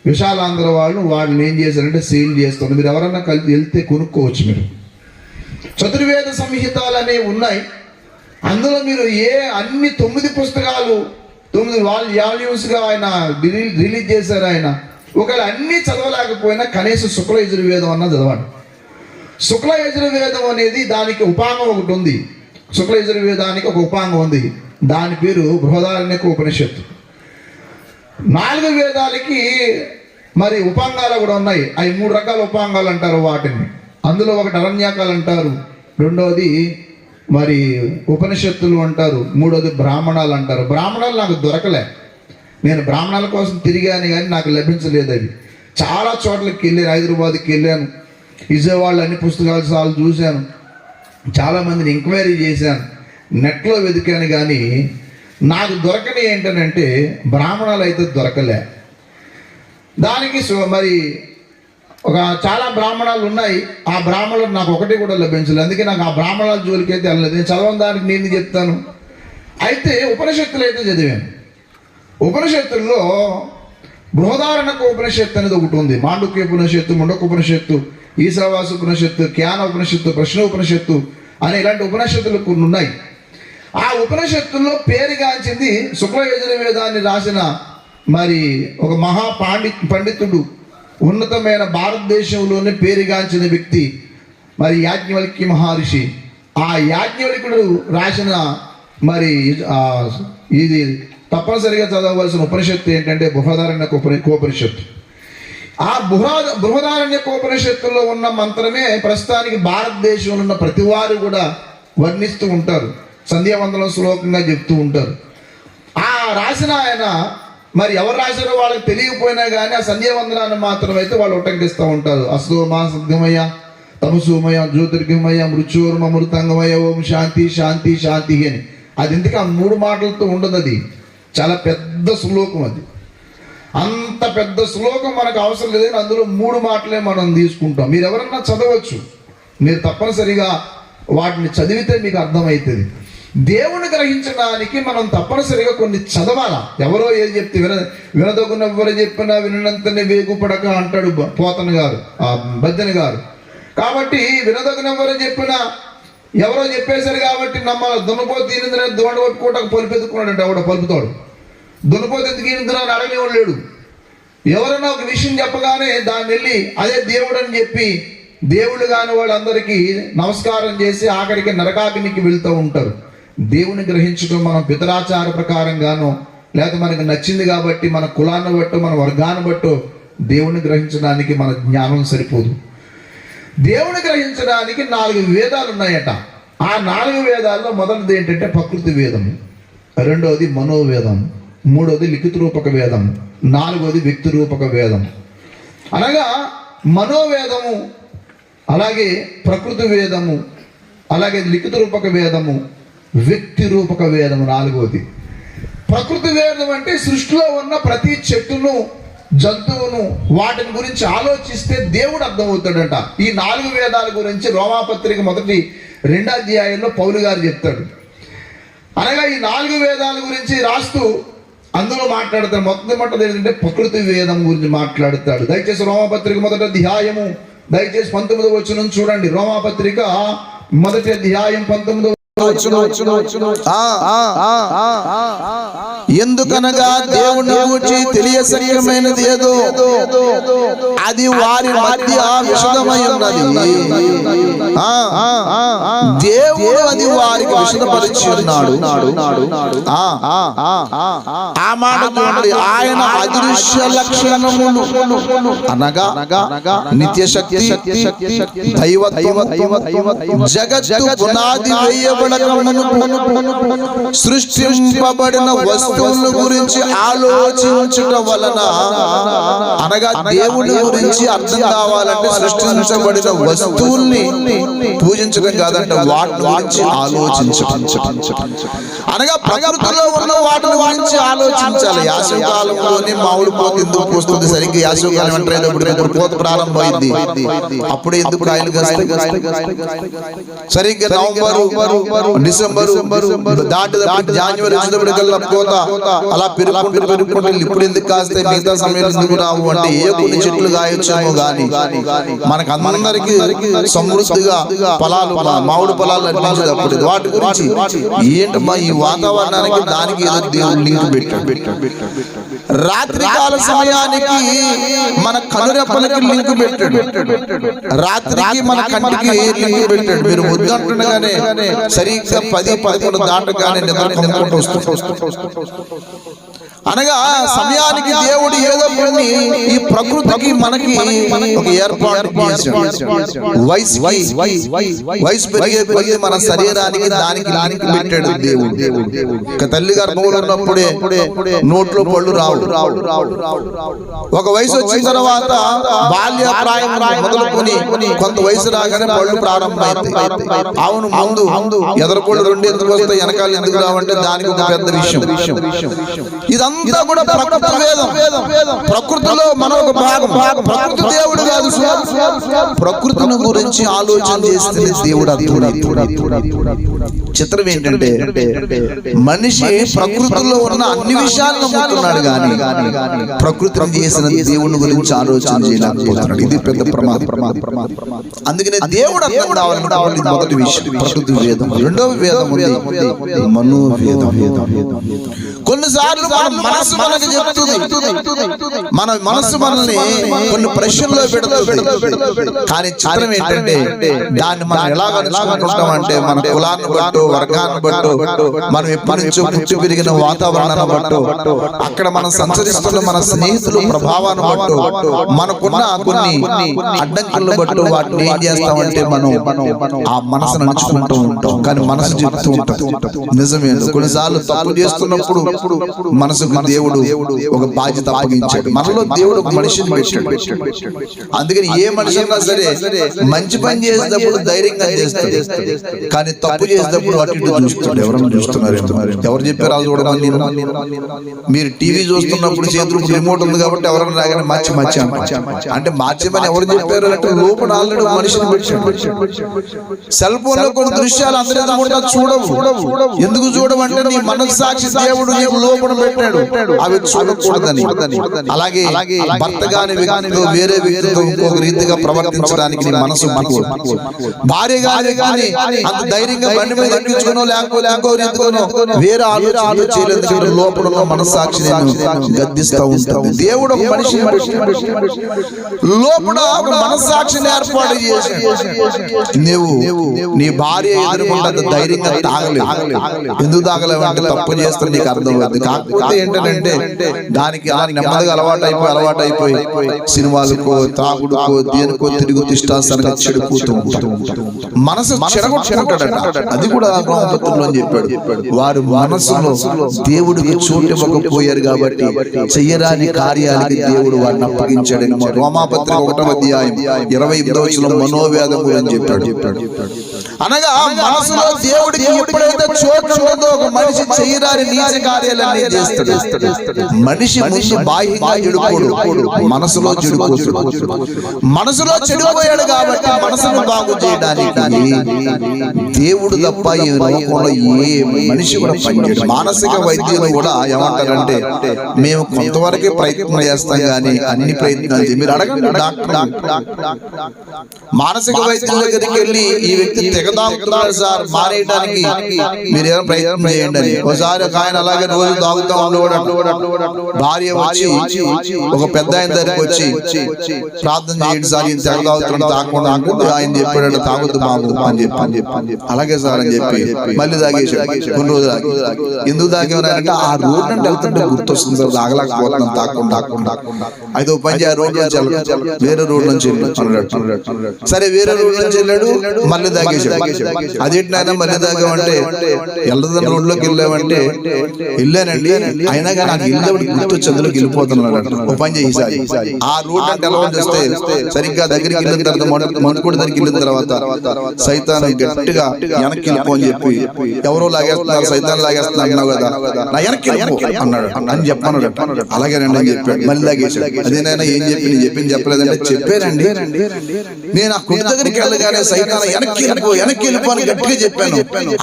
విశాలాంధ్ర వాళ్ళని ఏం చేశారంటే సేల్ చేస్తున్నారు. మీరు ఎవరన్నా కలిసి వెళ్తే కొనుక్కోవచ్చు. మీరు చతుర్వేద సంహితాలు అనేవి ఉన్నాయి. అందులో మీరు అన్ని 9 పుస్తకాలు 9 వాల్యూమ్స్గా ఆయన రిలీజ్ చేశారు. ఆయన ఒకవేళ అన్నీ చదవలేకపోయినా కనీసం శుక్ల యజుర్వేదం అన్నా చదవండి. శుక్ల యజుర్వేదం అనేది దానికి ఉపాంగం ఒకటి ఉంది. శుక్ల యజుర్వేదానికి ఒక ఉపాంగం ఉంది, దాని పేరు బృహదారణ్యక ఉపనిషత్తు. 4 వేదాలకి మరి ఉపాంగాలు కూడా ఉన్నాయి. అవి 3 రకాల ఉపాంగాలు అంటారు వాటిని. అందులో ఒకటి అరణ్యాకాలు అంటారు, రెండవది మరి ఉపనిషత్తులు అంటారు, మూడవది బ్రాహ్మణాలు అంటారు. బ్రాహ్మణాలు నాకు దొరకలే, నేను బ్రాహ్మణాల కోసం తిరిగాను కానీ నాకు లభించలేదు. అవి చాలా చోట్లకి వెళ్ళాను, హైదరాబాద్కి వెళ్ళాను, విజయవాడలో అన్ని పుస్తకాలు సార్లు చూశాను, చాలామందిని ఎంక్వైరీ చేశాను, నెట్లో వెతికాను, కానీ నాకు దొరకని ఏంటనంటే బ్రాహ్మణాలు అయితే దొరకలే. దానికి మరి చాలా బ్రాహ్మణాలు ఉన్నాయి, ఆ బ్రాహ్మణులు నాకు ఒకటి కూడా లభించలేదు. అందుకే నాకు ఆ బ్రాహ్మణాల జోలికి అయితే వెళ్ళలేదు. నేను చదవని దానికి నేను చెప్తాను. అయితే ఉపనిషత్తులు అయితే చదివాను. ఉపనిషత్తుల్లో బృహదారణ్యక ఉపనిషత్తు అనేది ఒకటి ఉంది. మాండుక్య ఉపనిషత్తు, ముండక ఉపనిషత్తు, ఈశావాస ఉపనిషత్తు, జ్ఞాన ఉపనిషత్తు, ప్రశ్న ఉపనిషత్తు అనే ఇలాంటి ఉపనిషత్తులు కొన్ని ఉన్నాయి. ఆ ఉపనిషత్తుల్లో పేరుగాంచింది శుక్ల యజుర్వేదాన్ని రాసిన మరి ఒక పండితుడు, ఉన్నతమైన భారతదేశంలోనే పేరుగాంచిన వ్యక్తి మరి యాజ్ఞవల్క్య మహర్షి. ఆ యాజ్ఞవల్క్యుడు రాసిన మరి ఇది తప్పనిసరిగా చదవవలసిన ఉపనిషత్తు ఏంటంటే బృహదారణ్యక ఉపనిషత్తు. ఆ బృహదారణ్యక ఉపనిషత్తులో ఉన్న మంత్రమే ప్రస్తుతానికి భారతదేశంలో ఉన్న ప్రతి వారు కూడా వర్ణిస్తూ ఉంటారు, సంధ్యావందనం శ్లోకంగా చెప్తూ ఉంటారు. ఆ రాసిన ఆయన మరి ఎవరు రాశారో వాళ్ళకి తెలియకపోయినా కానీ ఆ సంధ్యావందనాన్ని మాత్రం అయితే వాళ్ళు ఉటంకిస్తూ ఉంటారు. అస్తోమా సద్గమయ, తమసోమయ, జ్యోతిర్గమయ, మృత్యోర్మ మృతంగమయ, ఓం శాంతి శాంతి శాంతి అని. అది ఎందుకు ఆ 3 మాటలతో ఉండదు, అది చాలా పెద్ద శ్లోకం. అది అంత పెద్ద శ్లోకం మనకు అవసరం లేదు, అందులో 3 మాటలే మనం తీసుకుంటాం. మీరు ఎవరన్నా చదవచ్చు, మీరు తప్పనిసరిగా వాటిని చదివితే మీకు అర్థమవుతుంది. దేవుని గ్రహించడానికి మనం తప్పనిసరిగా కొన్ని చదవాలా. ఎవరో ఏది చెప్తే వినదగునెవ్వరు చెప్పినా వినంతనే వేగుపడక అంటాడు పోతన గారు, బద్దెన గారు. కాబట్టి వినదగునెవ్వరు చెప్పినా ఎవరో చెప్పేశారు కాబట్టి నమ్మాలి. దున్నపోతే ఈనిందిరా దోండ కొట్టుకోవటానికి పలుపెత్తుకున్నాడు అంటే ఎవడో పలుపుతాడు. దున్నపోతే ఎందుకు ఈనిందిరా అని అడగనివాడు లేడు. ఎవరైనా ఒక విషయం చెప్పగానే దాన్ని వెళ్ళి అదే దేవుడు అని చెప్పి దేవుళ్ళు కాని వాళ్ళందరికీ నమస్కారం చేసి ఆఖరికి నరకాగ్నికి వెళ్తూ ఉంటారు. దేవుని గ్రహించడం మనం పితరాచార ప్రకారంగానో లేకపోతే మనకు నచ్చింది కాబట్టి మన కులాన్ని బట్టో మన వర్గాన్ని బట్టో దేవుని గ్రహించడానికి మన జ్ఞానం సరిపోదు. దేవుని గ్రహించడానికి 4 వేదాలు ఉన్నాయట. ఆ 4 వేదాల్లో మొదటిది ఏంటంటే ప్రకృతి వేదం, రెండవది మనోవేదం, మూడవది లిఖిత రూపక వేదం, 4వది వ్యక్తి రూపక వేదం. అనగా మనోవేదము, అలాగే ప్రకృతి వేదము, అలాగే లిఖిత రూపక వేదము, వ్యక్తి రూపక వేదము 4వది. ప్రకృతి వేదం అంటే సృష్టిలో ఉన్న ప్రతి చెట్టును, జంతువును, వాటిని గురించి ఆలోచిస్తే దేవుడు అర్థమవుతాడంట. ఈ 4 వేదాల గురించి రోమాపత్రిక 1-2 అధ్యాయంలో పౌలు గారు చెప్తాడు. అనగా ఈ 4 వేదాల గురించి రాస్తూ అందులో మాట్లాడతాడు. మొట్టమొదటి ఏంటంటే ప్రకృతి వేదం గురించి మాట్లాడతాడు. దయచేసి రోమాపత్రిక 1వ అధ్యాయము దయచేసి 19వ వచనం చూడండి. రోమాపత్రిక 1వ అధ్యాయం 19వ ఎందుకనగా దేవుని గురించి తెలియసరియమైనది ఏదో అది వారి మధ్య విషదమై ఉన్నది, దేవుడు అది వారికి విషదపరిచి ఉన్నాడు. ఆ మాట చూడండి. ఆయన అదృశ్య లక్షణములు అనగా నిత్య శక్తి, దైవత్వము, జగత్తు పునాది వేయబడక సృష్టింపబడిన వస్తువుల గురించి ఆలోచించుట వలన, అనగా దేవుని గురించి అర్థం కావాలంటే సృష్టించబడిన వస్తువుల్ని పూజించడం కాదంటే వాటి గురించి ఆలోచించడం. అనగా ప్రకృతిలో ఉన్న వాటిని గురించి ఆలోచించాలి. యాసవకాలంలోనే మామిడి పూత ఎందుకు పూస్తుంది, సరిగ్గా యాసవకాలం అంటే పూత ప్రారంభమైంది, అప్పుడే ఎందుకు కాయలు సరిగ్గా నవంబరు డిసెంబరు దాటి జాన్యువరి వచ్చేటప్పటికల్లా పూత అలా పెరుగుకుంటే ఇప్పుడు ఎందుకు కాస్తే మిగతా సమయంలో ఎందుకు రావు అంటే ఏ కొన్ని చెట్లు కాయొచ్చేమో గాని మనకు అందరికీ సమృద్ధిగా ఫలాలు, మామిడి ఫలాలు అనిపించేటప్పుడు వాటి గురించి ఏంటమ్మా ఈ వాతావరణానికి దానికి ఏదో దేవుడు లింక్ పెట్టాడు. రాత్రికాల సమయానికి మన కనురెప్పలకి లింక్ పెట్టాడు, రాత్రికి మన కంటికి లింక్ పెట్టాడు. మీరు ముద్దంటుండగానే సరిగ్గా 10-11 దాటగానే నిద్ర కమ్ముకుంటూ వస్తుంది. అనగా సమయానికి దేవుడు ఏదో కొన్ని ఈ ప్రకృతికి మనకి ఒక ఏర్పాటు చేశాడు. వయసు పెరిగే కొద్ది మన శరీరానికి దానికి పెట్టాడు దేవుడు. తల్లి గర్భంలో ఉన్నప్పుడే నోట్లో పళ్ళు రావు. ఒక వయసు వచ్చిన తర్వాత బాల్యప్రాయం మొదలుకొని కొంత వయసు రాగానే పళ్ళు ప్రారంభమైంది. అవును, ముందు ఎదరపళ్ళు రెండు ఎందుకు వస్తాయి, వెనకాల ఎందుకు రావంటే దానికి ఒక పెద్ద విషయం. ఇదంతా కూడా ప్రకృతి వేదం. ప్రకృతిలో మన ఒక భాగం. ప్రకృతి దేవుడు కాదు. ప్రకృతిని గురించి ఆలోచన చేస్తే దేవుడు చిత్రం ఏంటంటే మనిషి ప్రకృతిలో ఉన్న అన్ని విషయాలను నమ్ముతున్నాడు కానీ ప్రకృతిని చేసిన దేవుని గురించి ఆలోచన చేయలేకపోతున్నాడు. ఇది పెద్ద ప్రమాదం. అందుకనే దేవుడు అర్థం కావాలంటే మొదటి విషయం ప్రకృతి వేదం. రెండవ వేదం ఉంది మనోవేదం. కొన్నిసార్లు మన మనసు మనకి చెప్తుంది, మన మనసు మనల్ని కొన్ని ప్రశ్నలో పెడుతుంది. కానీ చిత్రం ఏంటంటే దాన్ని మనం ఎలా అనుకుంటామంటే మన కులాన్ని బట్టో, వర్గాన్ని బట్టో, మనం ఎప్పటి నుంచో పుట్టి పెరిగిన వాతావరణాన్ని బట్టో, అక్కడ మనం సంచరిస్తున్న మన స్నేహితుల ప్రభావాన్ని బట్టో, మనకున్న కొన్ని అడ్డంకులను బట్టో వాటిని ఏం చేస్తామంటే మనం ఆ మనసును నడుచుకుంటూ ఉంటాం. కానీ మనసు చెప్తూ ఉంటాం నిజమే. కొన్నిసార్లు తప్పు చేస్తున్నప్పుడు మనసుకు దేవుడు ఒక బాధ్యత అప్పగించాడు. మనలో దేవుడు ఒక మనిషిని పెట్టాడు. అందుకని ఏ మనిషి అయినా సరే మంచి పని చేసేటప్పుడు ధైర్యంగా చేస్తాడు, కానీ తప్పు చేసేటప్పుడు అటు ఇటు చూస్తాడు. ఎవరైనా చూస్తున్నారు? ఎవరు చెప్పారు అది చూడమని? మీరు టీవీ చూస్తున్నప్పుడు చేతులు రిమోట్ ఉంది కాబట్టి ఎవరైనా రాగానే మార్చి అంటే మార్చమని ఎవరు చెప్పారు అంటే లోపల ఆల్రెడీ మనిషిని పెట్టాడు. సెల్ ఫోన్ లో కొన్ని దృశ్యాలు అందరూ చూడవు. ఎందుకు చూడమంటే నీ మనస్సాక్షి దేవుడు నీకు లోపల పెట్టాడు, అవి చూడకూడదని. అలాగే భర్త గాని వ్యక్తితో వేరే వ్యక్తితో ఇంకొక రీతిగా ప్రవర్తించడానికి నీ మనసు భార్య గాని అంత ధైర్యంగా బండి మీద ఎక్కించుకునో లేకో రీతిగానో వేరే ఆలోచన చేయలేదు. లోపల మనస్సాక్షి నేను గద్దిస్తూ ఉంటుంది. దేవుడు ఒక మనిషి లోపల ఒక మనస్సాక్షిని ఏర్పాటు చేసి నువ్వు నీ భార్య ఎదురుకుండా ధైర్యంగా తాగలేవు. ఎందుకు తాగలేవు అంటే తప్పు చేస్తే నీకు అర్థమవుతుంది. కాకపోతే ఏంటంటే దానికి అలా నెమ్మదిగా అలవాటు అయిపోయి సినిమాలకో, తాగుడుకో, దేనికో తిరిగి ఇష్టాసనంగా చెడిపోతూ ఉంటాడు. మనసు చెడగొట్టుకుంటాడట. అది కూడా రోమపత్రులు అని చెప్పాడు. వారు మనసులో దేవుడికి చోటు ఇవ్వకపోయారు కాబట్టి చెయ్యరాని కార్యాలకి దేవుడు వారిని అప్పగించాడని రోమాపత్రిక 1వ అధ్యాయం 28వ వచనం మనోవేదం గురించి చెప్పాడు. అనగా మనసులో దేవుడికి ఎప్పుడైతే చోటు ఉందో ఒక మనిషి చెయ్యరాని నీచ కార్యాలన్నీ చేస్తాడు. మనిషి బాహ్యంగా చెడిపోడు, మనసులో చెడిపోతాడు. మనసులో చెడిపోయాడు కాబట్టి మనసును బాగు చేయడానికి దేవుడు తప్ప ఈ లోకంలో ఏ మనిషి కూడా పనిచేయడు. మానసిక వైద్యులు కూడా ఏమంటారంటే మేము కొంతవరకే ప్రయత్నం చేస్తాం కానీ అన్ని ప్రయత్నాలు మీరు అడగండి డాక్టర్. మానసిక వైద్యుల దగ్గరికి వెళ్ళి ఈ వ్యక్తి తెగదాగుతున్నాడు సార్, మానేయడానికి మీరేమో ప్రయత్నం చేయండి అని. ఒకసారి ఒక ఆయన అలాగే రోజు తాగుతా ఉండేవాడు. భార్య వచ్చి ఒక పెద్ద ఆయన దగ్గరికి వచ్చి ప్రార్థన చేయండి సార్, ఈయన తెగదాగుతున్నాడు, తాగకుండా ఆయన చెప్పాడు తాగొద్దు బాబు అని చెప్పి. అలాగే సార్ అని చెప్పి మళ్ళీ తాగేసాడు. కొన్ని రోజులు ఎందుకు తాగేవారంటే ఆ రోడ్ అంటే వెళ్తుంటే గుర్తొస్తుంది సార్, తాగలేకపోతున్నాం తాగకుండా. అయితే ఒక పని ఆ రోడ్ నుంచి వేరే రోడ్ నుంచి సరే వేరే రోడ్ నుంచి వెళ్ళాడు, మళ్ళీ తాగేసాడు. అదేంటైనా మళ్ళీ తాగామంటే ఎల్లదన్న రోడ్ లోకి వెళ్ళామంటే వెళ్ళానండి, అయినా కానీ నాకు వెళ్ళేవాడు గుర్తొచ్చి అందులోకి వెళ్ళిపోతున్నాడు. ఒక పని చేసి ఆ రోడ్ అంటే ఎలా చేస్తే సరిగ్గా దగ్గరికి వెళ్ళిన తర్వాత మనుకుడి దగ్గరికి వెళ్ళిన తర్వాత సైతాను గట్టిగా వెనక్కి వెళ్ళిపో అని చెప్పి ఎవరో లాగేస్తున్నారు, సైతాన్ లాగేస్తున్నారు అన్నావు కదా, నా వెనక్కి అన్నాడు అని చెప్పాను. అలాగేనండి అని చెప్పాడు. మళ్ళీ లాగేసాడు. అదేనైనా ఏం చెప్పింది చెప్పలేదంటే చెప్పానండి, నేను ఆ కుడి దగ్గరికి వెళ్ళగానే సైతాన్ వెనక్కి వెళ్ళిపో అని గట్టిగా చెప్పాను.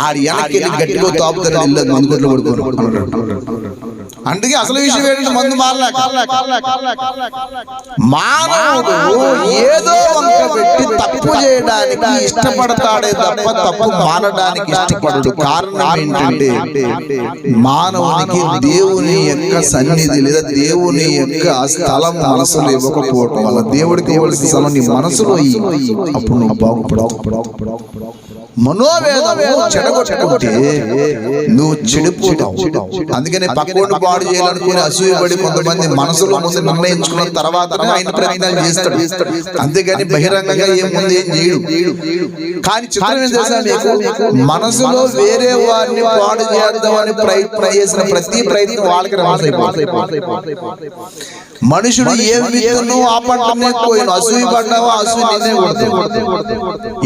ఆడు వెనక్కి వెళ్ళి గట్టిగా తాపుతాడు, వెళ్ళదు మందుకొట్లు పడుకోను. అందుకే అసలు విషయం ఏంటంటే మందు మానవుడు ఏదో వంక పెట్టి తప్పు చేయడానికి ఇష్టపడతాడే తప్ప తప్పు మానడానికి ఇష్టపడడు. కారణం ఏంటంటే మానవునికి దేవుని యొక్క సన్నిధి లేదా దేవుని యొక్క స్థలం మనసులో ఇవ్వకపోవటం వల్ల దేవుడికి ఇవ్వాల్సిన స్థలం నీ మనసులో అప్పుడు నువ్వు బాగుపడవు. మనోవేదము చెడగొట్టుకుంటే నువ్వు చెడిపోతావు. అందుకని పక్కోడు పాడు చేయాలనుకుని అసూయపడి కొంతమంది మనసులో ముందు నిర్ణయించుకున్న తర్వాత ఆయన ప్రయత్నాలు చేస్తాడు. అంతేగాని బహిరంగంగా ఏముంది ఏం చేయడు. కానీ చిత్రం ఏం చేశా నీకు, మనసులో వేరే వారిని పాడు చేద్దామని ప్రయత్నం చేసిన ప్రతి ప్రయత్నం వాళ్ళకి రాసైపోతాయి. మనుషుడు ఏం విత్తును ఆ పంటనే కోయను. అసూయ పడ్డావా అసూయ నిన్నే కొడతాడు.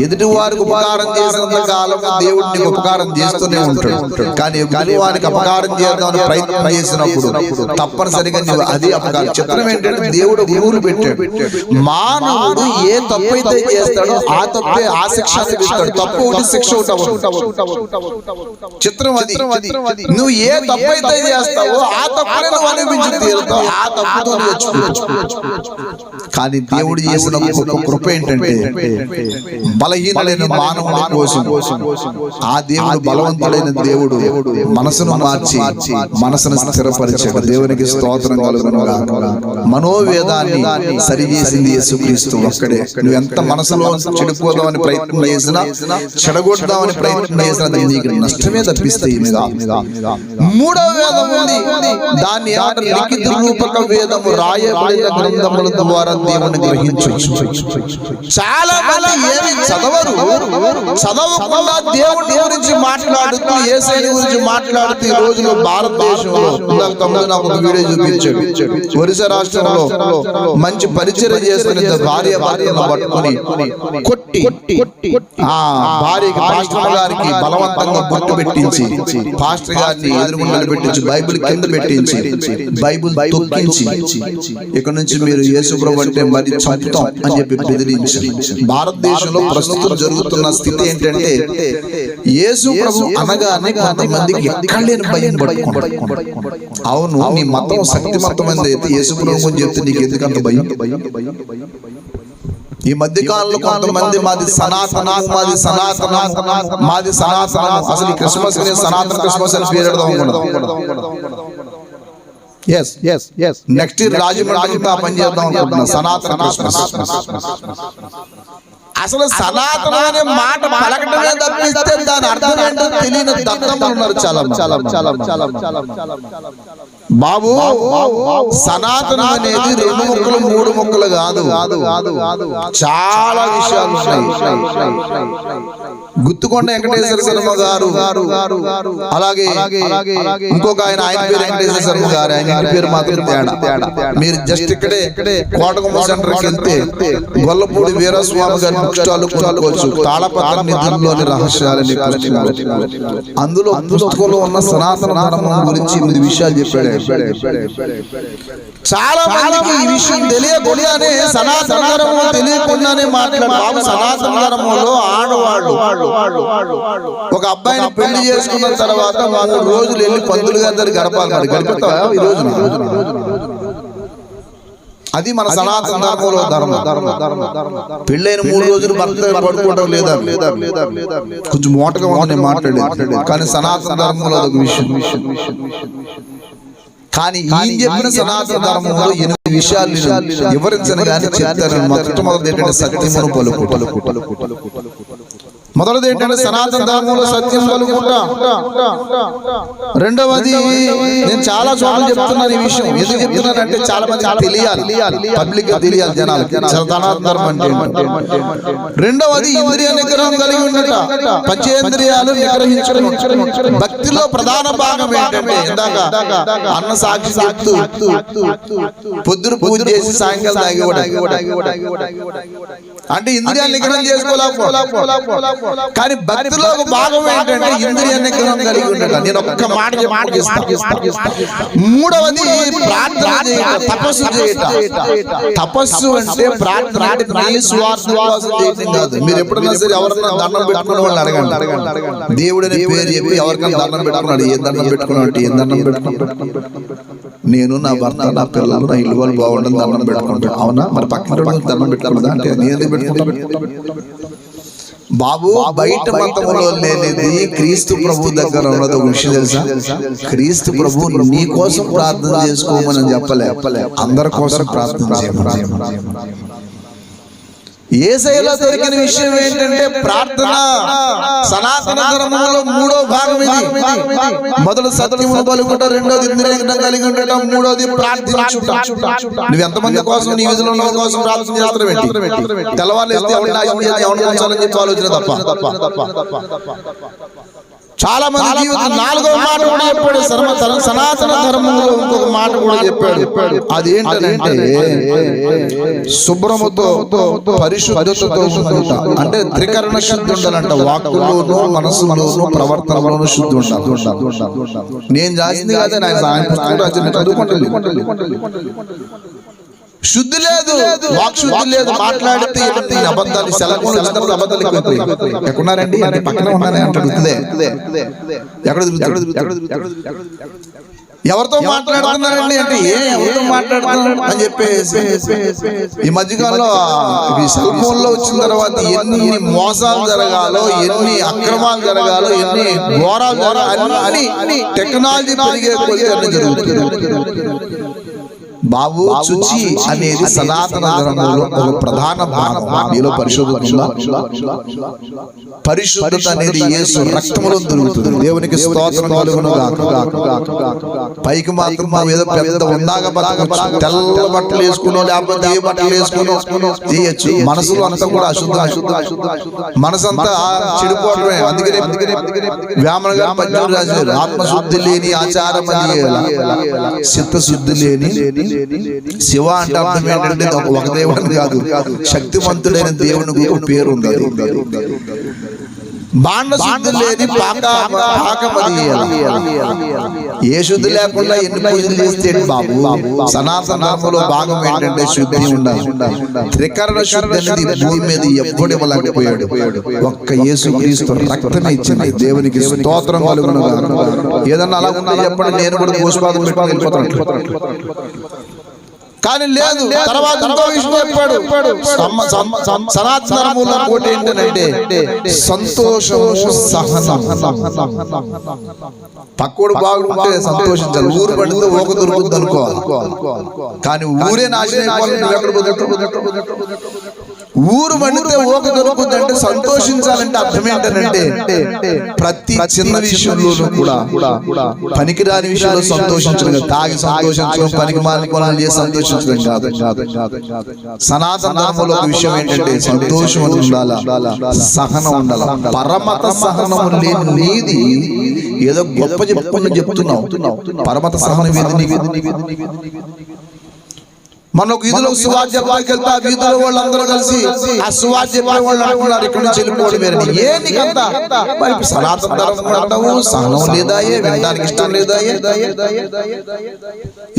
ఎదుటి వారికి ఉపకారం చేసినంత కాలం దేవుడు నీకు ఉపకారం చేస్తూనే ఉంటాడు. కానీ ఎదుటి వారికి అపకారం చేద్దామని ప్రయత్నం చేసినప్పుడు తప్పనిసరిగా నువ్వు అది అపకారం. చిత్రం ఏంటంటే దేవుడు రూలు పెట్టాడు. మానవుడు ఏ తప్పైతే చేస్తాడో ఆ తప్పే ఆ శిక్ష ఇస్తాడు. తప్పు ఒకటి శిక్ష చిత్రం అది. నువ్వు ఏ తప్పైతే చేస్తావో ఆ తప్పునే నువ్వు అనిపించి తీరుతావు. ఆ తప్పుతో కానీ దేవుడు చేసిన కృప ఏంటంటే బలహీనులైన మానవుని కోసం ఆ దేవుడు బలవంతుడైన దేవుడు మనసును మార్చి మనసును స్థిరపరిచాడు. దేవునికి స్తోత్రం కలుగును గాక. మనోవేదాన్ని సరిచేసింది యేసుక్రీస్తు ఒక్కడే. నువ్వు ఎంత మనసులో చెడిపోదామని ప్రయత్నం చేసినా, చెడగొడదామని ప్రయత్నం చేసినా నీకు నష్టమే తప్పిస్తే. మూడవ వేదం ఉంది, దాన్ని లిఖిత రూపక వేదము రాయబడిన గ్రంథముల ద్వారా దేవుని గ్రహించవచ్చు. చాలా మంది ఏమి చదవరు, చదవకుండా దేవుడి గురించి మాట్లాడుతూ యేసయ్య గురించి మాట్లాడుతూ ఈ రోజులో భారతదేశంలో నాకు ఒక వీడియో చూపించాడు. ఒరిస్సా రాష్ట్రంలో మంచి పరిచయం చేస్తున్న భార్య భర్తను పట్టుకొని కొట్టి ఆ భార్యకి పాస్టర్ గారికి బలవంతంగా బొట్టు పెట్టించి పాస్టర్ గారిని ఎదురుగుండలు పెట్టించి బైబిల్ కింద పెట్టించి బైబిల్ తొక్కించి ఇక్కడ నుంచి మీరు యేసు ప్రభు అంటే మరి చంపుతాం అని చెప్పి బెదిరించి. భారతదేశంలో ప్రస్తుతం జరుగుతున్న స్థితి ఏంటంటే యేసు ప్రభు అనగానే కొంతమందికి ఎక్కడ లేని భయం పడుకుంటారు. అవును, నీ మతం శక్తివంతమైనది అయితే యేసు ప్రభు అని చెప్తే నీకు ఎందుకంత భయం? ఈ మధ్య కాలంలో కొంతమంది మాది సనాతన అసలు క్రిస్మస్ సనాతన క్రిస్మస్ అని పేరు నెక్స్ట్ రాజమండ్రి పనిచేద్దాం అనుకుంటున్నా. సనాతన అసలు సనాతన అనే మాట పలకటమే తప్పిస్తే దాని అర్థం ఏంటో తెలియని దత్తములు ఉన్నారు చాలా చాలా చాలా చాలా చాలా. బాబు, సనాతన అనేది 2 ముక్కలు 3 ముక్కలు కాదు, చాలా విషయాలు ఉన్నాయి. గుత్తుకొండ వెంకటేశ్వర శర్మ గారు, అలాగే ఇంకొక ఆయన పేరు వెంకటేశ్వర శర్మ గారు, ఆయన పేరు మాత్రం తేడా. మీరు జస్ట్ ఇక్కడే కోటగుమ్మ సెంటర్కి వెళ్తే గొల్లపూడి వీరస్వామి గారి బుక్ స్టాల్ కొనుక్కోవచ్చు. తాళపత్ర నిధుల్లోని రహస్యాలని అందులో పుస్తకంలో ఉన్న సనాతన ధర్మం గురించి 8 విషయాలు చెప్పాడు. చాలా మందికి ఈ విషయం తెలియకుండానే సనాతన ధర్మం తెలియకుండానే మాట్లాడు. సనాతన ధర్మంలో ఆడవాళ్ళు ఒక అబ్బాయిని పెళ్లి చేసుకున్న తర్వాత 3 రోజులు వెళ్ళి పంతులు గారి దగ్గర గడపాలి. గడుపుతావా ఈ రోజు? అది మన సనాతన ధర్మంలో ధర్మం. పెళ్ళైన 3 రోజులు భర్త పడుకోవడం లేదా కొంచెం మోటగా ఉందని మాట్లాడేది. కానీ సనాతన ధర్మంలో అదొక విషయం. కానీ ఈయన చెప్పిన సనాతన ధర్మంలో 8 విషయాలు వివరించను కానీ చెప్తారు. మొట్టమొదటి ఏంటంటే సత్యమును పలుకుట. మొదటిది ఏంటంటే సనాతన ధర్మంలో సత్యం పలుకుట. రెండవది, నేను చాలా చోట్ల చెప్తున్నాను ఈ విషయం. ఎందుకు చెప్తున్నానంటే చాలా మంది తెలియాలి, పబ్లిక్ గా తెలియాలి జనాలకి సనాతన ధర్మం అంటే. రెండవది, ఇంద్రియ నిగ్రహం కలిగి ఉండట, పంచేంద్రియాలు నిగ్రహించడం. భక్తిలో ప్రధాన భాగం ఏంటంటే ఇందాక అన్న సాక్షి చెప్తూ పొద్దున పూజ చేసి సాయంకాలం అంటే ఇంద్రియాలు నిగ్రహం చేసుకోలేకపో. కానీ భక్తిలో ఒక భాగం ఏంటంటే ఇంద్రియ నిగ్రహం కలిగి ఉండటం. నేను ఒక్క మాట మూడవది, ప్రార్థన చేయటం, తపస్సు చేయటం. తపస్సు అంటే ప్రార్థన కాదు. మీరు ఎప్పుడైనా సరే ఎవరన్నా దండం పెట్టుకున్న వాళ్ళు అడగండి. దేవుడని పేరు చెప్పి ఎవరికైనా దండం పెట్టుకున్నాడు, ఏ దండం పెట్టుకున్నాడు, ఏ దండం పెట్టుకున్నాడు? నేను నా భర్త నా పిల్లలు నా ఇల్లు వాళ్ళు బాగుండదు దండం పెట్టుకుంటాను. అవునా? మరి పక్కన దండం పెట్టుకున్నదా అంటే నేను పెట్టుకుంటాను. బాబు, బయట మతంలో లేనిది క్రీస్తు ప్రభు దగ్గర ఉన్నది ఒక విషయం తెలుసా? క్రీస్తు ప్రభు నీ కోసం ప్రార్థన చేసుకోమని చెప్పలే, అందరి కోసం ప్రార్థన చేయమని. యేసయ్యలో దొరికిన విషయం ఏంటంటే ప్రార్థన. సనాతన ధర్మంలో మూడో భాగం ఇది. మొదలు సత్యమును పలుకుట, రెండోది ఇంద్రియం కలిగి ఉండటం, మూడోది ప్రార్థించుట. నువ్వు ఎంతమంది కోసం నీ విధులు ఉన్న కోసం ప్రార్థన చేస్తావు? తెల్లవాళ్ళు వేస్తే ఎవరిని ఉంచాలని చెప్పి ఆలోచన తప్ప. చాలా మంది జీవితం నాలుగో మాట కూడా చెప్పాడు. సనాతన ధర్మంలో ఇంకొక మాట కూడా చెప్పాడు. అదేంటంటే శుభ్రముతో పరిశుద్ధతతో ఉండుట. అంటే త్రికరణ శుద్ధి ఉండాలంట. వాక్కులోను, మనసులోను, ప్రవర్తనలోను శుద్ధి ఉండాలి. నేను రాసింది కాదే, చదువుకుంటుంది. శుద్ధి లేదు, వాక్ శుద్ధి లేదు. మాట్లాడితే అబద్ధాలు, సెలవులు అబద్ధాలు ఎక్కడున్నారండి అంటే పక్కన ఉన్నారే అంటాడు. ఎక్కడ ఎవరితో మాట్లాడుతున్నారండి అంటే ఎవరితో మాట్లాడుతున్నారు అని చెప్పేసి ఈ మధ్యకాలంలో సెల్ ఫోన్ లో వచ్చిన తర్వాత ఎన్ని మోసాలు జరగాలో, ఎన్ని అక్రమాలు జరగాలో, ఎన్ని ఘోరాలు జరగాలో అన్ని టెక్నాలజీ పెరిగే కొద్ది జరుగుతుంది. బాబు శుచి అనేది సనాతన ధర్మంలో ఒక ప్రధాన భాగం. మీలో పరిశుద్ధత అనేది యేసు రక్తములో దొరుకుతుంది. దేవునికి స్తోత్రం కలుగును గాక. పైకి మాత్రం ఏదో పెద్ద ఉందాగా బతకచ్చు, తెల్ల బట్టలు వేసుకునో లేకపోతే ఏ బట్టలు వేసుకునో చేయొచ్చు. మనసులో అంతా కూడా అశుద్ధ, మనసంతా చెడిపోవడమే. అందుకనే వేమన గారు పద్యాలు రాశారు. ఆత్మశుద్ధి లేని ఆచారం అని, చిత్తశుద్ధి లేని శివ అంటే అర్థం ఏంటంటే ఒక దేవుడిని కాదు, శక్తివంతుడైన దేవునికి ఒక పేరు ఉంది. బాండ శుద్ధి లేని పాకమది. ఏ శుద్ధి లేకుండా ఎన్ని పూజలు చేస్తే బాబు? సనాతన ధర్మంలో భాగం ఏంటంటే శుద్ధి ఉండాలి. త్రికరణ శుద్ధి అనేది భూమి మీద ఎప్పుడు ఇవ్వలేకపోయాడు. ఒక్క యేసుక్రీస్తు రక్తమే ఇచ్చింది. దేవునికి స్తోత్రం కలుగును గాక. ఏదన్నా అలా ఉన్నా చెప్పండి, నేను కూడా గోస్పాదం పెట్టుకుని వెళ్ళిపోతాను. కానీ లేదు. తర్వాత ఇంకో విషయం చెప్పాడు. సనాతన ధర్మంలో కోట ఏంటంటే సంతోషము, సహనం. పక్కోడు బాగుంటే సంతోషించాలి. ఊరు పడితే ఓక దొరుకుతుంది అనుకోవాలి. కానీ ఊరే నాశనం అయిపోవాలి. ఊరు పడితే ఓక దొరుకుతుంది అంటే సంతోషించాలంటే అర్థం ఏంటంటే ప్రతి చిన్న విషయంలోనూ కూడా పనికిరాని విషయంలో సంతోషించడం, తాగి సంతోషించడం, పనికి మాలిన కొనాలి చేసి సంతోషించడం కాదు. సనాతన ధర్మంలో ఒక విషయం ఏంటంటే సంతోషం ఉండాలా, సహనం ఉండాలా. పరమత సహనం లేని నీది ఏదో గొప్ప చెప్తున్నావు. పరమత సహనం మన ఒక వీధిలో సువార్త చెప్పడానికి వెళ్తే ఆ వీధిలో వాళ్ళందరూ కలిసి ఆ సువార్త చెప్పే వాళ్ళు అనుకున్నారు ఇక్కడ నుంచి వెళ్ళిపోవడం. ఏ నీకంతా మరి సనాతన ధర్మం అంటావు, సహనం లేదా, వినడానికి ఇష్టం లేదా?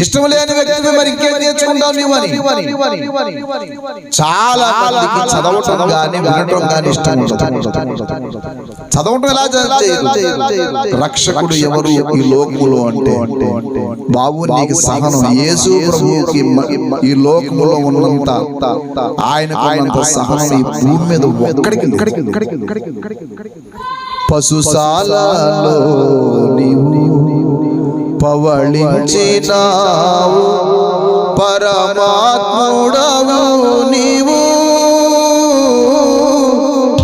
ఇష్టం లేని వ్యక్తి మరి ఇంకేం నేర్చుకుంటావు నీవని. చాలా మందికి చదవటం కానీ వినటం కానీ ఇష్టం ఉండదు. చదవటం ఎలా చేయదు? రక్షకుడు ఎవరు ఈ లోకములో అంటే బాబు నీకు సహనం. యేసు ప్రభువుకి ఈ లోకములో ఉన్నంత ఆయనకు సహనం ఈ భూమి మీద ఒక్కడికి. పశుశాలలో నీవు పవళించినావు, పరమాత్ముడవు నీవు,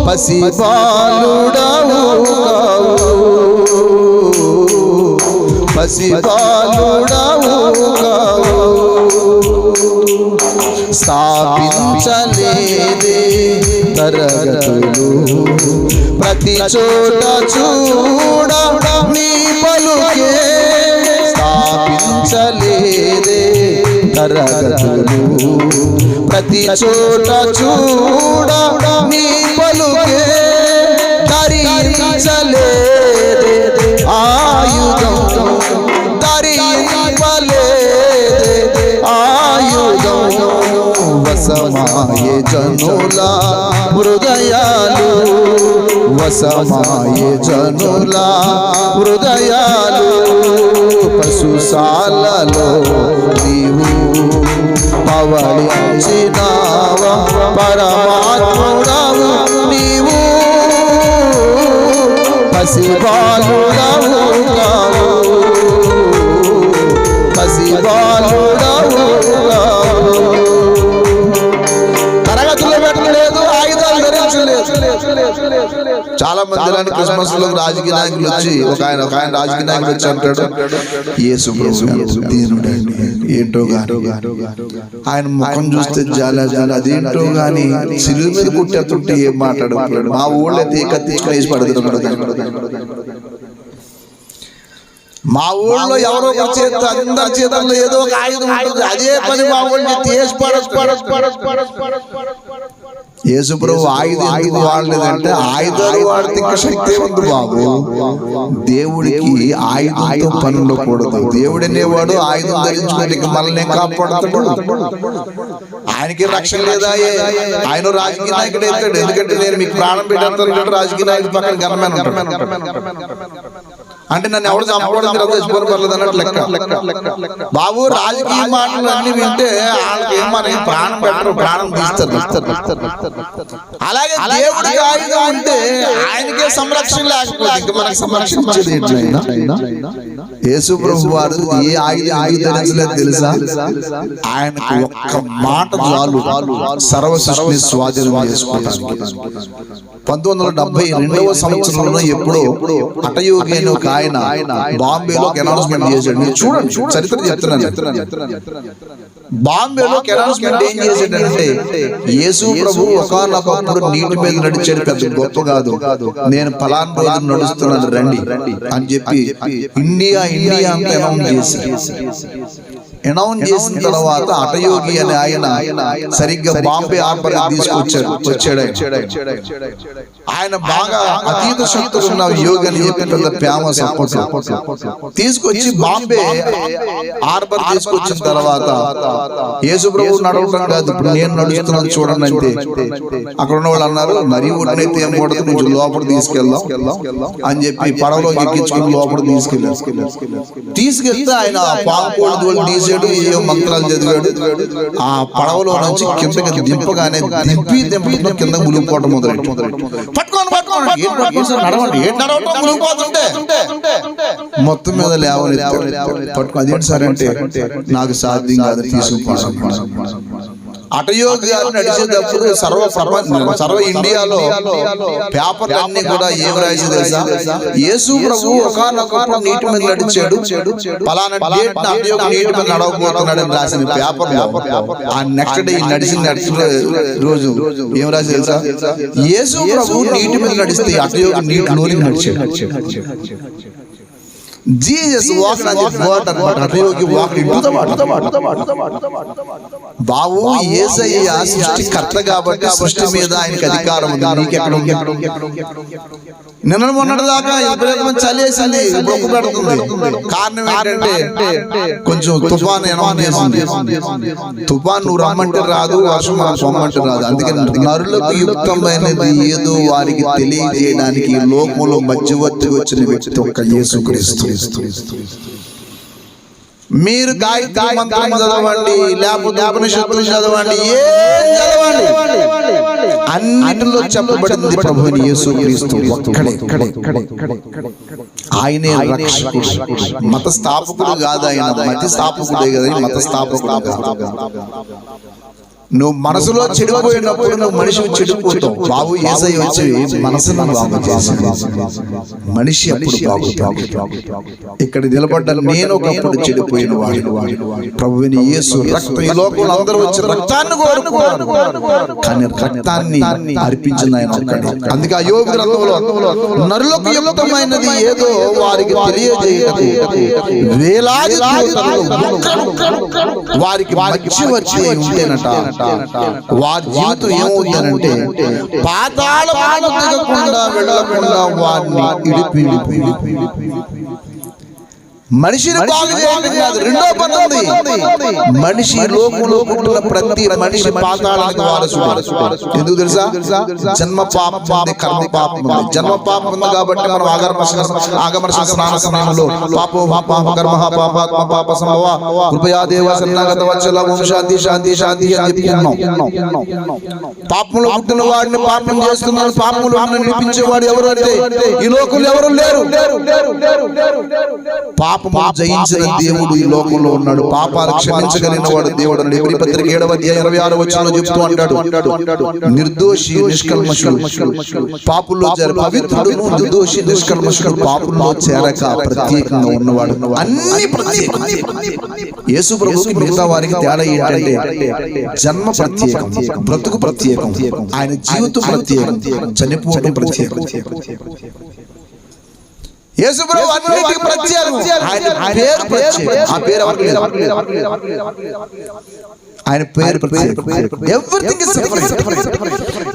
పసిబాలుడవు, పసిబాలుడవు స్థాపించలేదే తరగతులు, ప్రతి చోట చూడ నీ పలుకే. స్థాపించలేదే తరగతులు, ప్రతి చోట చూడ నీ పలుకే. ధరించలేదే ఆయుధం, ధరింపలేదే ఆయుధం. వసమాయే జనుల హృదయాలు, వసమాయే జనుల హృదయాలు. పశుశాలలో నీవు పవళించినావా, పరమాత్ముడవు నీవు, పసిబాలుడవు కావు, పసిబాలుడవు కావు. తరగతుల్లో పెట్టలేదు, చాలా మంది ఇలాంటి క్రిస్మస్ లో రాజకీయ నాయకులు వచ్చి ఒక ఆయన రాజకీయ నాయకులు వచ్చి అంటాడు, యేసు ప్రభు దీనుడండి, ఏంటో గారు ఆయన ముఖం చూస్తే జాలి అదేంటో గాని సిలువ మీద కుట్టేస్తుంటే ఏం మాట్లాడుతున్నాడు. మా ఊళ్ళో అయితే కత్తిసి పడుతున్నాడు. మా ఊళ్ళో ఎవరో ఒక చేత అందరి చేతుల్లో ఏదో ఒక ఆయుధం ఉంటుంది, అదే పని మా ఊళ్ళో తీసి యేసు ప్రభు ఆయుధం వాడలేదంటే ఆయుధాలు వాడితే ఇంకా శక్తి ఉంది బాబు. దేవుడికి ఆయుధంతో పని ఉండకూడదు. దేవుడు అనేవాడు ఆయుధం ధరించుకోవడానికి మనల్ని కాపాడుతాడు. ఆయనకి రక్షణ లేదా? ఆయన రాజకీయ నాయకుడు అవుతాడు. ఎందుకంటే నేను మీకు ప్రాణం పెట్టేస్తాను, రాజకీయ నాయకుడు పక్కన గణమైన అంటే నన్ను ఎవరు చంపకూడదు పర్లేదు అన్నట్టు లెక్క. బాబు రాజకీయ మాటలు అన్ని వింటే వాళ్ళకి ఏమని ప్రాణం పెట్టరు, ప్రాణం తీస్తారు. అలాగే దేవుడికి ఆయుధం అంటే ఆయనకే సంరక్షణ లేకపోతే మనకి సంరక్షించేది ఏంటైనా? యేసు ప్రభు వారు ఏ ఆయుధం ధరించలేదు తెలుసా? ఆయనకు ఒక్క మాట చాలు సర్వ సృష్టిని స్వాధీనం చేసుకోవడానికి. 1972వ సంవత్సరంలో ఎప్పుడో హఠయోగి అని ఒక ఆయన బాంబేలో అనౌన్స్మెంట్ చేశాడు. మీరు చూడండి, చరిత్ర చెప్తున్నాను. బాంబేలో అనౌన్స్మెంట్ ఏం చేశాడంటే, యేసు ప్రభు ఒకనొకప్పుడు నీటి మీద నడిచాడు, పెద్ద గొప్ప కాదు, నేను పలానా రోజు నడుస్తున్నాను రండి అని చెప్పి ఇండియా అంతా అనౌన్స్ చేసిన తర్వాత హఠయోగి అని ఆయన సరిగ్గా బాంబే హార్బర్ వచ్చాడు. ఆయన బాగా అతీత శక్తులు ఉన్న యోగి అని చెప్పి పెద్ద ఫేమస్ తీసుకొచ్చి బాంబే హార్బర్ తీసుకొచ్చిన తర్వాత యేసు ప్రభు నడవటం కాదు, ఇప్పుడు నేను నడుస్తున్నాను చూడండి అంటే అక్కడ ఉన్న వాళ్ళు అన్నారు, మరీ ఒడ్డునైతే ఏం కూడదు, కొంచెం లోపల తీసుకెళ్దాం అని చెప్పి పడవలో ఎక్కించుకుని లోపల తీసుకెళ్తే ఆయన పాము తీసాడు, ఏవో మంత్రాలు చదివాడు. ఆ పడవలో నుంచి కిందకి దింపగానే దింపుతున్న కింద మునిగిపోవడం మొదలెట్టు. మొత్తం మీద లేవని పట్టుకో, అదేంటి సార్ అంటే నాకు సాధ్యం కాదు తీసుకుపోవడం. హఠయోగి గారు నడిచేటప్పుడు సర్వ ఇండియాలో పేపర్ అన్ని కూడా ఏం రాసి తెలుసా? యేసు ప్రభు ఒకనొకప్పుడు నీటి మీద నడిచాడు, పలానా డేట్ హఠయోగి నీటి మీద నడవబోతున్నాడు అని రాసిన పేపర్. ఆ నెక్స్ట్ డే నడిచిన రోజు ఏం రాసి తెలుసా? యేసు ప్రభు నీటి మీద నడిస్తే హఠయోగి నీటిలోని నడిచాడు. Jesus walked on the water, but hatha yogi walked into the water. బాబు యేసయ్య సృష్టికర్త కాబట్టి సృష్టి మీద ఆయనకి అధికారం ఉంది, నీకెక్కడ ఉంది? నిన్న మొన్నటి దాకా చలేసింది, బొక్కు పెడుతుంది. కారణం ఏంటంటే కొంచెం తుఫాన్ తుఫాన్ నువ్వు రమ్మంటే రాదు, వర్షం మనం పొమ్మంటే రాదు. అందుకని నరులకు యుక్తమైనది ఏదో వారికి తెలియజేయడానికి లోకంలో మధ్యవర్తి వచ్చిన వ్యక్తి ఒక్క యేసుక్రీస్తు. మీరు గాయత్రి మంత్రం చదవండి, లేకపోతే ఉపనిషత్తులు చదవండి, ఏం చదవండి, అన్నిటిలో చెప్పబడింది ప్రభువుని యేసుక్రీస్తు ఒక్కడే. ఆయనే రక్షకుడు. మత స్థాపకుడు కాదు ఆయన, మతి స్థాపకుడే కదా, మత స్థాపకుడు కాదు. నువ్వు మనసులో చెడిపోయినప్పుడు నువ్వు మనిషి చెడిపోతావు. బాబు యేసయ్య వచ్చి మనసును బాగు చేశాడు. మనిషి అప్పుడు బాగుతాడు. ఇక్కడ నిలబడ్డ నేను ఒకప్పుడు చెడిపోయిన వాడిని. ప్రభువుని యేసు రక్తం, ఈ లోకంలో అందరూ వచ్చి రక్తాన్ని కోరుకున్నారు, కానీ రక్తాన్ని అర్పించిన ఆయన ఒక్కడే. అందుకే ఆ యోగ గ్రంథంలో నరులకు యుక్తమైనది ఏదో వారికి తెలియజేయటకు వేలాది వారికి మధ్యవర్తి ఉంటేనట. వారి జీవితం ఏమవుతారంటే పాతాళమునకు దిగకుండా వెళ్ళకుండా వారిని ఇడిపి మనిషిని బాగు చేయడం కాదు, రెండో పని ఉంది. మనిషి లోకంలో పుట్టిన ప్రతి మనిషి పాతాళానికి వారసుడు. ఎందుకు తెలుసా? జన్మ పాపం ఉంది, కర్మ పాపం ఉంది. జన్మ పాపం ఉంది కాబట్టి మనం ఆగమర్శన స్నాన సమయంలో పాపో పాప కర్మ పాపాత్మ పాప సంభవ కృపయా దేవ సన్నాగత వత్సల ఓం శాంతి శాంతి శాంతి అని చెప్పుకున్నాం. పాపంలో పుట్టిన వాడిని పాపం చేస్తున్నాడు, పాపంలో నిలిపించేవాడు ఎవరు అంటే ఈ లోకంలో ఎవరు లేరు. పాపము జయించిన దేవుడు ఈ లోకంలో ఉన్నాడు. పాపాలు క్షమించగలిగిన వాడు దేవుడు. ఎబ్రీ పత్రిక 7వ అధ్యాయం 26వ వచనంలో చెప్తూ అంటాడు, నిర్దోషి నిష్కల్మషుడు పాపుల్లో పవిత్రుడు, నిర్దోషి నిష్కల్మషుడు పాపుల్లో చేరక ప్రత్యేకంగా ఉన్నవాడు. అన్ని ప్రత్యేకం. యేసు ప్రభువుకి మిగతా వారికి తేడా ఏంటంటే జన్మ ప్రత్యేకం, బ్రతుకు ప్రత్యేకం, ఆయన జీవితం ప్రత్యేకం, చనిపోవడం ప్రత్యేకం. యేసు ప్రభు అన్నిటికీ ప్రత్యేకం. ఆయన పేరు ప్రత్యేకం. ఆ పేరు ఎవరికి లేదు. ఆయన పేరు ప్రత్యేకం. Everything is different.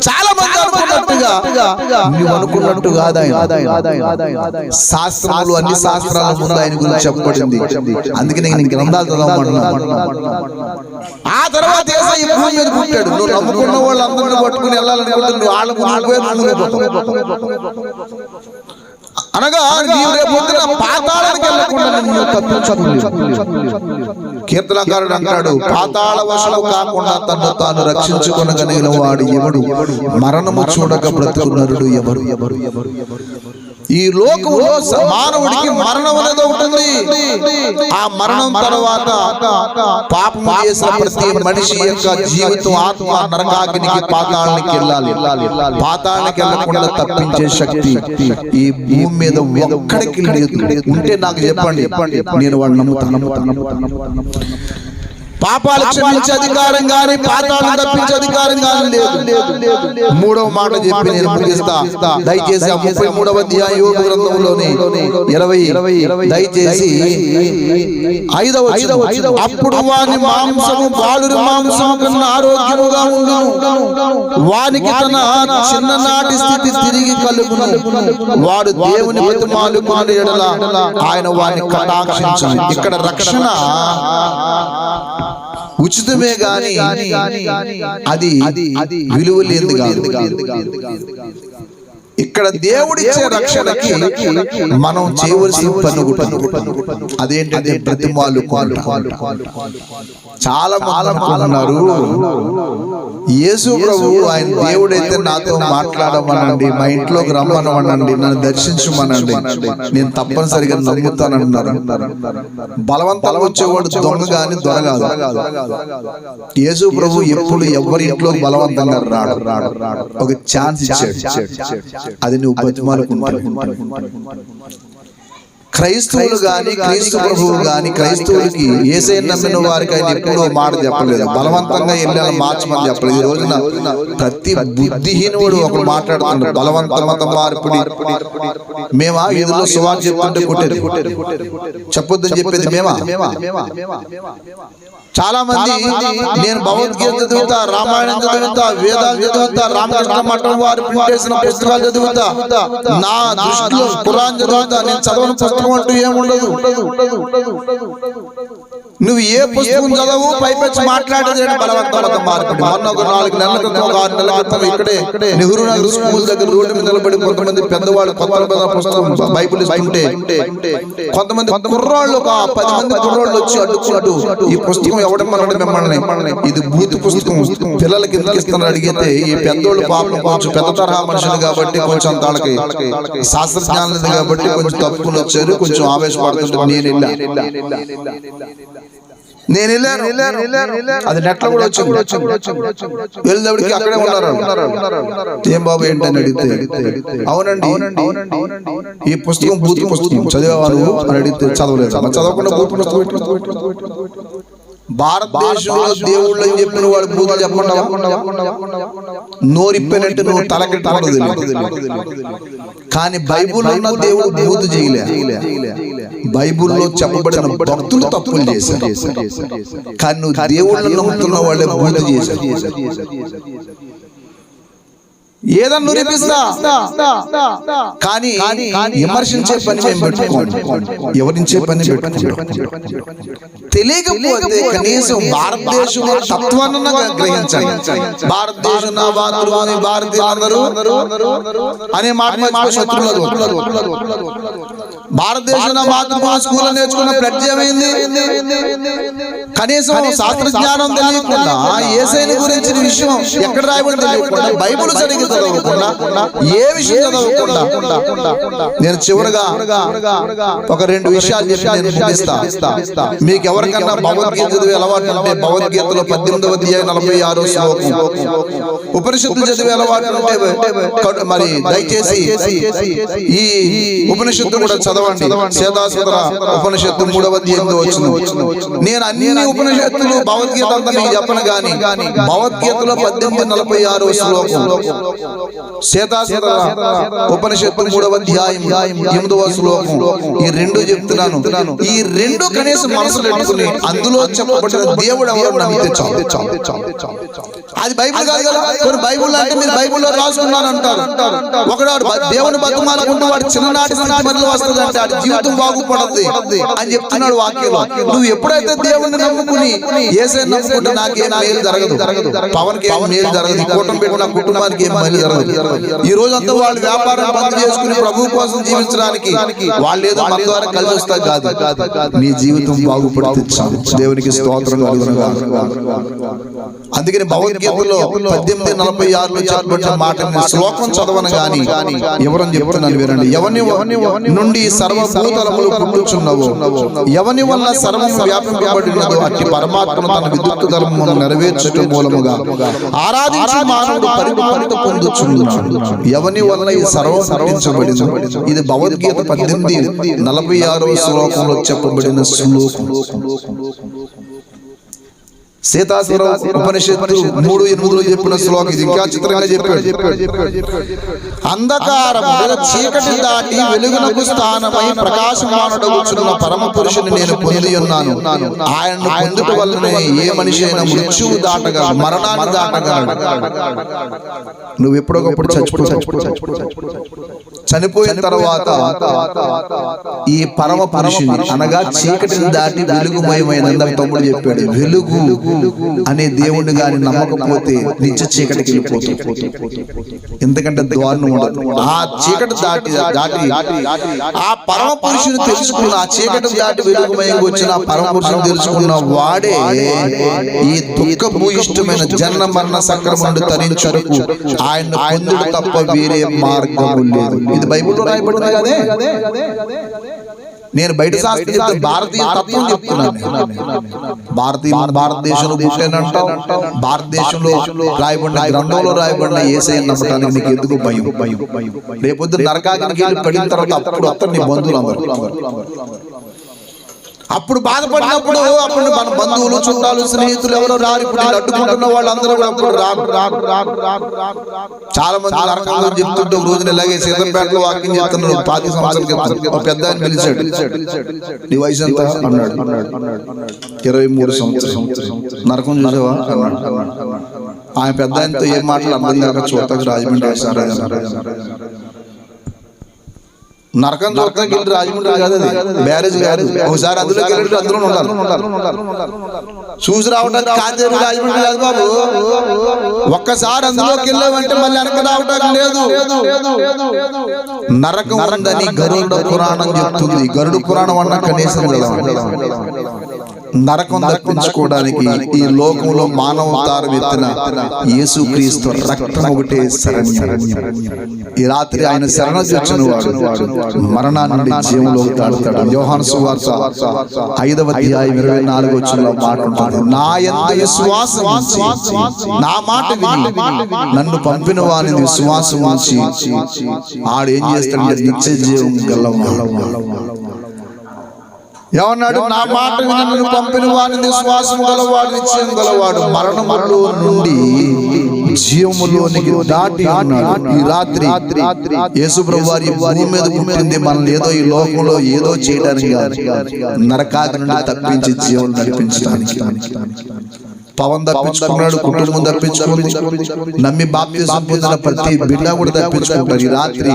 చాలా మంది అనుకున్నట్టుగా నువ్వు అనుకున్నట్టు కాదు ఆయన. శాస్త్రాలు, అన్ని శాస్త్రాల ముందు ఆయన గురించి చెప్పబడింది. అందుకే నేను గ్రంథాలు చదవమంటున్నాను. ఆ తర్వాత యేసయ్య ఈ భూమి మీద పుట్టాడు. నువ్వు నమ్ముకున్న వాళ్ళందరినీ పట్టుకుని వెళ్ళాలనుకుంటున్నావు. నువ్వు వాళ్ళ అనగా నీవు రేపు పాతాళానికి వెళ్ళకుండా నిన్ను తప్పించుకున్నాడు. కీర్తనకారుడు అంటాడు, పాతాళ వశము కాకుండా తను తాను రక్షించుకొనగలిగిన వాడు ఎవడు, మరణము చూడక బ్రతుకు నరుడు ఎవరు. ఈ లోకంలో మానవుడికి మరణం అనేది ఉంటుంది. ఆ మరణం తర్వాత పాపం చేసిన ప్రతి మనిషి యొక్క జీవితం, ఆత్మ నరకాగ్నికి, పాతాళానికి వెళ్ళాలి. పాతాళానికి వెళ్ళకుండా తప్పించే శక్తి ఈ భూమి మీద ఒక్కడికి లేదు. ఉంటే నాకు చెప్పండి, నేను వాడిని నమ్ముతాను. పాపాలు క్షమించే అధికారం గాని, పాతాళం తప్పించే అధికారం గాని లేదు. మూడవ మాట చెప్పి నేను ముగిస్తా. దయచేసి 33వ అధ్యాయం యోబు గ్రంథంలోని 20 దయచేసి 5వ వచనం. అప్పుడు వాని మాంసము బాలురి మాంసము కన్నా ఆరోగ్యముగా ఉండును, వానికి తన చిన్ననాటి స్థితి తిరిగి కలుగును. వాడు దేవుని బతిమాలుకొనిన యెడల ఆయన వాని కటాక్షించును. ఇక్కడ రక్షణ ఉచితమే గాని అది విలువ లేదు కాదు. ఇక్కడ దేవుడిచ్చే రక్షణకి మనం చేయవలసిన పని ఒకటి. అదేంటంటే ప్రతిమాలు. చాలా మాలన్నారు యేసు ప్రభు ఆయన దేవుడైతే నాతో మాట్లాడమనండి, మా ఇంట్లోకి రమ్మనమనండి, నన్ను దర్శించమనండి, నేను తప్పనిసరిగా నమ్ముతానన్నారు. బలవంతంగా వచ్చేవాడు దొంగ గాని దొంగ కాదు. యేసు ప్రభు ఎప్పుడు ఎవరి ఇంట్లో బలవంతంగా రాడు. ఒక ఛాన్స్ ఇచ్చాడు. అది నువ్వు బతిమాలుకుంటావు. క్రైస్తవులు గాని, క్రీస్తు ప్రభువు గాని, క్రైస్తవులకి యేసయ్యను నమ్మిన వారికి ఆయన ఎప్పుడూ మాట చెప్పలేదు. బలవంతంగా వెళ్ళాలని మార్చమని చెప్పలేదు. ఈ రోజున ప్రతి బుద్ధిహీనుడు ఒకడు మాట్లాడుతున్నాడు, బలవంత మత మార్పిడి. మేమా వీధిలో సువార్త చెప్తుంటే కొట్టేది, చెప్పొద్దని చెప్పేది మేమా? చాలా మంది నేను భగవద్గీత చదువుతా, రామాయణం చదువుతా, వేదాలు చదువుతా, రామకృష్ణ మఠం వారు ప్రింట్ చేసిన పుస్తకాలు చదువుతా, నా దృష్టిలో ఖురాన్ చదువుతా, నేను చదవని పుస్తకం అంటూ ఏముండదు. నువ్వు ఏ పుస్తకం చదవు, పైపెచ్చి మాట్లాడేది బలవంత మార్పిడి. మొన్న ఒక 4 నెలల క్రితం, 6 నెలల క్రితం ఇక్కడే నెహ్రూ నగర్ స్కూల్ దగ్గర రోడ్డు మీద నిలబడి కొంతమంది పెద్దవాళ్ళు కొత్త పుస్తకం బైబిల్ ఇస్తుంటే కొంతమంది కుర్రాళ్ళు, ఒక 10 మంది కుర్రాళ్ళు వచ్చి అడ్డుకున్నట్టు, ఈ పుస్తకం ఎవడమన్నాడు మిమ్మల్ని, ఇది బూత్ పుస్తకం, పిల్లలకి ఎందుకు ఇస్తున్నారు అడిగితే, ఈ పెద్దోళ్ళు పాపం కొంచెం పెద్ద తరహా మనుషులు కాబట్టి, కొంచెం తాళ్ళకి శాస్త్రజ్ఞానం కాబట్టి కొంచెం తప్పుకుని వచ్చారు, కొంచెం ఆవేశపడుతుంటారు. నేను వెళ్ళాను, అది నెట్లో కూడా వచ్చింది. వెళ్ళేవాడికి అక్కడే ఉన్నారు. ఏం బాబు ఏంటని అడిగితే, అవునండి ఈ పుస్తకం బూత్ పుస్తకం చదివేవారు అని అడిగితే, చదవలేదు. చదవకుండా బూత్ పుస్తకం. భారతదేశంలో దేవుళ్ళు అని చెప్పిన వాడు బూతులు చెప్పకుండా నోరిప్పినట్టు నువ్వు తలకెట్టకూడదు. కానీ బైబిల్లో ఉన్న దేవుడు బూతు చేయలే. బైబిల్లో చెప్పబడిన భక్తులు తప్పులు చేశారు. కానీ నువ్వు దేవుళ్ళని నమ్ముతున్న వాళ్ళే బూతు చేశారు. ఏదన్నా నిరూపిస్తా, కానీ విమర్శించే పని మేము పెట్టుకోండి, ఎవరించే పని పెట్టుకోండి. తెలియకపోతే కనీసం భారతదేశంలో తత్వాన్ని గ్రహించండి. భారతదేశం నా మాతృభూమి, భారతీయులందరూ అనే మాట శత్రువులు. భారతదేశంలో మాతృభూమి స్కూల్ నేర్చుకున్న ప్రజ్ఞ ఏమైంది? కనీసం శాస్త్ర జ్ఞానం తెలియకుండా, యేసయ్యని గురించిన విషయం ఎక్కడ రాయబడి తెలియకుండా, బైబిల్ సరిగ్గా చదవకుండా, ఏ విషయం చదవకుండా, నేను చివరగా ఒక 2 విషయాలు చెప్పి నేను ముగిస్తా. మీకు ఎవరికన్నా భగవద్గీత చదివే అలవాటు ఉంటే భగవద్గీతలో 18వ అధ్యాయం 46వ శ్లోకం, ఉపనిషత్తులు చదివే అలవాటు ఉంటే మరి దయచేసి ఈ ఉపనిషత్తు కూడా చదవండి. శ్వేతాశ్వతర ఉపనిషత్తు 3వ అధ్యాయంలో వచ్చింది. నేను అన్ని ఉపనిషత్తులు భగవద్గీత అంతా మీకు చెప్పను గాని భగవద్గీతలో 18:46వ శ్లోకం, శ్వేతాశ్వతర ఉపనిషత్తు 3వ అధ్యాయం 8వ శ్లోకం, ఈ 2 చెప్తున్నాను. ఈ 2 కనీసం మనసులో పెట్టుకుని అందులో చెప్పబడిన దేవుడు ఎవరు నమ్మితే చాలు. అది బైబిల్ కాదు కదా. కొన్ని బైబిల్ అంటే మీరు బైబిల్లో రాసుకున్నారు అంటారు. ఒకడు దేవుని బతుమాలకుంటూ వాడు చిన్ననాటి మధ్యలో వస్తుంది అంటే వాడి జీవితం బాగుపడద్ది అని చెప్తున్నాడు వాక్యంలో. నువ్వు ఎప్పుడైతే దేవుడిని నమ్ముకుని యేసయ్యని నమ్ముకుంటే నాకేం మేలు జరగదు, పవన్కి ఏం మేలు జరగదు, కూటమి పెట్టిన కుటుంబానికి ఏం మేలు జరగదు. ఈ రోజు అంతా వాళ్ళు వ్యాపారం బంద్ చేసుకుని ప్రభు కోసం జీవించడానికి వాళ్ళు ఏదో మన ద్వారా కలిసి వస్తా కాదు. నీ జీవితం బాగుపడితే చాలు. దేవునికి స్తోత్రం కలుగును గాక. అందుకని భగవద్గీతలో 18:46లో చెప్పబడిన మాట శ్లోకం చదవను గాని ఎవరని చెప్తున్నాను వినండి. ఎవని నుండి సర్వభూతలములు పుట్టుచున్నవో, ఎవని వల్ల సర్వం వ్యాపింపబడినదో అట్టి పరమాత్మను తన విద్యుత్ ధర్మమును నెరవేర్చుట మూలముగా ఆరాధించు మానవుడు పరిపూర్ణత పొందుచున్నాడు. ఎవని వల్ల ఈ సర్వం పుట్టించబడింది. ఇది భగవద్గీత 18:46వ శ్లోకంలో చెప్పబడిన శ్లోకం. శ్వేతాశ్వతర ఉపనిషత్తు 3:8లో చెప్పిన శ్లోకం ఇది ఇంకా చిత్రంగా చెప్పాడు. అంధకారం చీకటి దాటి వెలుగునకు స్థానమై ప్రకాశమానుడగుచున్న పరమ పురుషుని నేను పొంది ఉన్నాను. ఆయనను పొందుట వల్లనే ఏ మనిషి అయినా మృత్యువు దాటగలడు, మరణాన్ని దాటగలడు. నువ్వు ఎప్పుడొకప్పుడు చనిపోయిన తర్వాత ఈ పరమ పురుషుని అనగా చీకటిని దాటి వెలుగుమయమైన తమ్ముడు చెప్పాడు. వెలుగు అనే దేవుణ్ణి గాని నమ్మకపోతే నిత్య చీకటికి వెళ్ళిపోతుంది. ఎందుకంటే ద్వారం ఉండదు. ఆ చీకటి దాటి ఆ పరమ పురుషుని తెలుసుకున్న, ఆ చీకటి దాటి వెలుగుమయంగా వచ్చిన పరమ పురుషుని తెలుసుకున్న వాడే ఈ దుఃఖ భూయిష్టమైన జన్మ మరణ సక్రమం నుండి తరించరకు ఆయన పొందుడు తప్ప వేరే మార్గము లేదు. ఇది బైబిల్లో రాయబడింది కదే. నేను బయట శాస్త్రం భారతీయ తత్వం చెప్తున్నాను. భారతదేశంలో పుట్టానంటావు, భారతదేశంలో రాయబడిన గ్రంథంలో రాయబడిన యేసయ్యని నమ్మటానికి నీకు ఎందుకు భయం? రేపొద్దు నరకాగ్నికి పడిన తర్వాత అప్పుడు నీ బంధువులు అందరూ అప్పుడు బాధపడినప్పుడు అప్పుడు మన బంధువులు, చుట్టాలు, స్నేహితులు ఎవరో రారు. ఇప్పుడు అడ్డుకుంటున్న వాళ్ళందరూ చాలా మంది నరకంలో చెప్తుంటే ఒక రోజున ఇలాగే సీతంపేటలో వాక్యం చెప్తున్నాడు. 5 సంవత్సరాల క్రితం ఒక పెద్ద ఆయన పిలిచాడు. నీ వయసు ఎంత అన్నాడు. 23 సంవత్సరం. నరకం చూసావా అన్నాడు. ఆయన పెద్ద ఆయనతో ఏం మాటలు అర్థం కాక చూడటానికి రాజమండ్రి వేశారు. నరకం చూడటానికి వెళ్ళి రాజమండ్రి కాదు, అది బ్యారేజ్ కాదు. ఒకసారి అందులోకి వెళ్ళి అందులో ఉండాలి. చూసి రావడానికి కాదేరు రాజమండ్రి కాదు బాబు. ఒక్కసారి అందులోకి వెళ్ళామంటే మళ్ళీ వెనక రావడానికి లేదు. నరకం ఉందని గరుడ పురాణం చెప్తుంది. గరుడ పురాణం అన్న కనీసం నరకం తప్పించుకోవడానికి ఈ లోకంలో మానవతారం ఎత్తిన యేసుక్రీస్తు రక్తం ఒకటే శరణ్యం. ఈ రాత్రి ఆయన శరణ వచ్చిన వాడు మరణా నుండి జీవంలోకి తాడుతాడు. యోహాను సువార్త 5వ అధ్యాయం 24వ వచనంలో మాట ఉంటుంది. నా యందు విశ్వాసం ఉంచి, నా మాట విని నన్ను పంపిన వారిని విశ్వాసం ఉంచి ఆడు ఏం చేస్తాడంటే నిత్య జీవం గలవాడు. ఏమన్నాడు? నా మాట విని నన్ను పంపిన వారిని విశ్వాసం గలవాడు, నిశ్చయం గలవాడు మరణములో నుండి జీవములోనికి దాటి ఉన్నాడు. ఈ రాత్రి యేసుప్రభు వారి భూమి మీద పుట్టింది మనల్ని ఏదో ఈ లోకంలో ఏదో చేయడానికి, నరకాగ్ని నుండి తప్పించి జీవం నడిపించడానికి. పవన్ తప్పించుకున్నాడు, కుటుంబం తప్పించుకుంది, నమ్మి బాప్తిసం పొందిన ప్రతి బిడ్డ కూడా తప్పించుకుంటారు. ఈ రాత్రి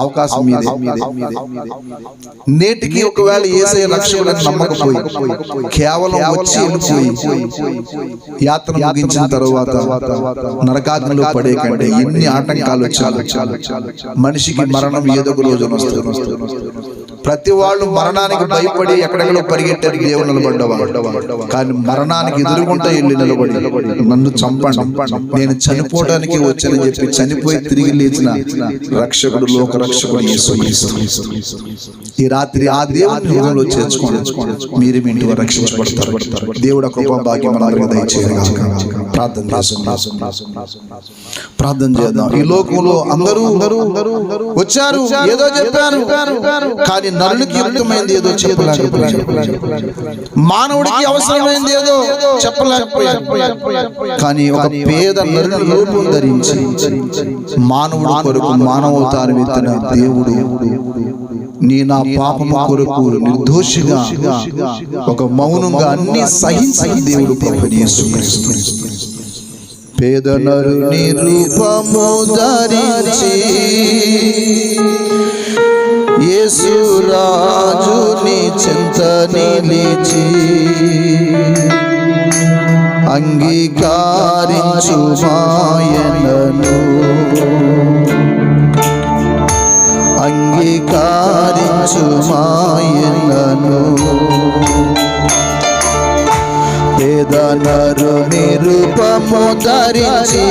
అవకాశం మీదే. నేటికి ఒకవేళ యేసయ్య రక్షకుడని నమ్మకపోయి కేవలం వచ్చి వెళ్ళిపోయి యాత్ర ముగించిన తర్వాత నరకాగ్నిలో పడే కంటే ఎన్ని ఆటంకాలు వచ్చారు. మనిషికి మరణం ఏదో ఒక రోజున వస్తుంది. ప్రతి వాళ్ళు మరణానికి భయపడి ఎక్కడెక్కడో పరిగెట్టారు, దేవుడు నిలబడ్డవాడు. కానీ మరణానికి ఎదురుగుంటా వెళ్ళి నిలబడి నన్ను చంపండి, నేను చనిపోవడానికి వచ్చానని చెప్పి చనిపోయి తిరిగి లేచిన రక్షకుడు, లోక రక్షకుడు యేసుక్రీస్తు. ఈ రాత్రి ఆ దేవుని హృదయంలో చేర్చుకోండి, మీరు మీ ఇంటిలో రక్షించబడతారు. దేవుడు కృపా భాగ్యం మనందరికీ దయచేయగాక. ప్రార్థన చేద్దాం. ఈ లోకంలో అందరూ వచ్చారు, ఏదో చెప్పారు, కానీ నరునికి యుక్తమైంది ఏదో చెప్పలేకపోయారు. మానవుడికి అవసరమైంది ఏదో చెప్పలేకపోయారు. కానీ ఒక పేద నరుని రూపం ధరించి మానవుడి కొరకు మానవతారం ఎత్తిన దేవుడు నీ నా పాపము కొరకు నిర్దోషిగా ఒక మౌనంగా అన్ని సహించిన దేవుడు ప్రభువైన యేసుక్రీస్తు. పేద నరుని రూపము ధరించి యేసు రాజుని చెంత నిలిచి అంగీకరించు మాయనను, అంగీకరించు మాయనను. పేద నరుని రూపము ధరించి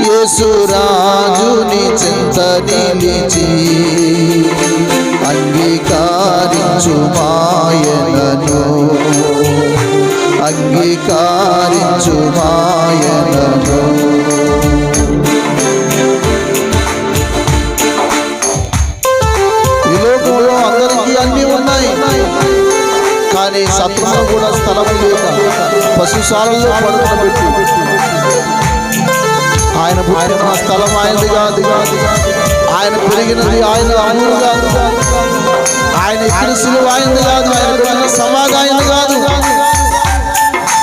యేసు రాజుని చెంత నిలిచి అంగీకరించు మాయనను, అంగీకరించు మాయనను. ఈ లోకంలో అందరికీ అన్నీ ఉన్నాయి, కానీ సత్రంలో కూడా స్థలం లేక పశుశాలలో పడుకోబెట్టి ఆయన పుట్టిన స్థలం ఆయనది కాదు, ఆయన పెరిగినది ఆయన అమూలు కాదు, ఆయన ఎక్కిన సిలువ ఆయనది కాదు, ఆయన పెట్టిన సమాధి ఆయనది కాదు.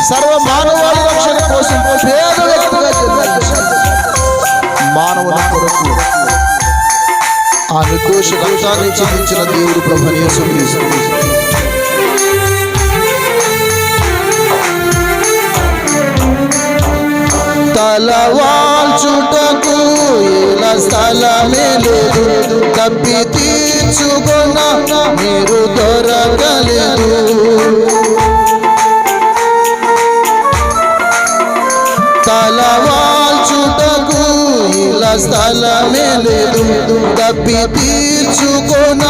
సర్వ మానవాళి రక్షణ కోసం పేద వ్యక్తిగా జన్మించాడు. మానవుల కొరకు ఆ నిర్దోష రక్తాన్ని చిందించిన దేవుడు ప్రభువైన యేసుక్రీస్తు. తలవాల్చుటకు ఇలా స్థలమే లేదు, తప్పి తీర్చుకున్న మీరు దొరకలేదు. తలవాల్చుటకు ఇలా స్థలమే లేదు, తప్పి తీర్చుకున్న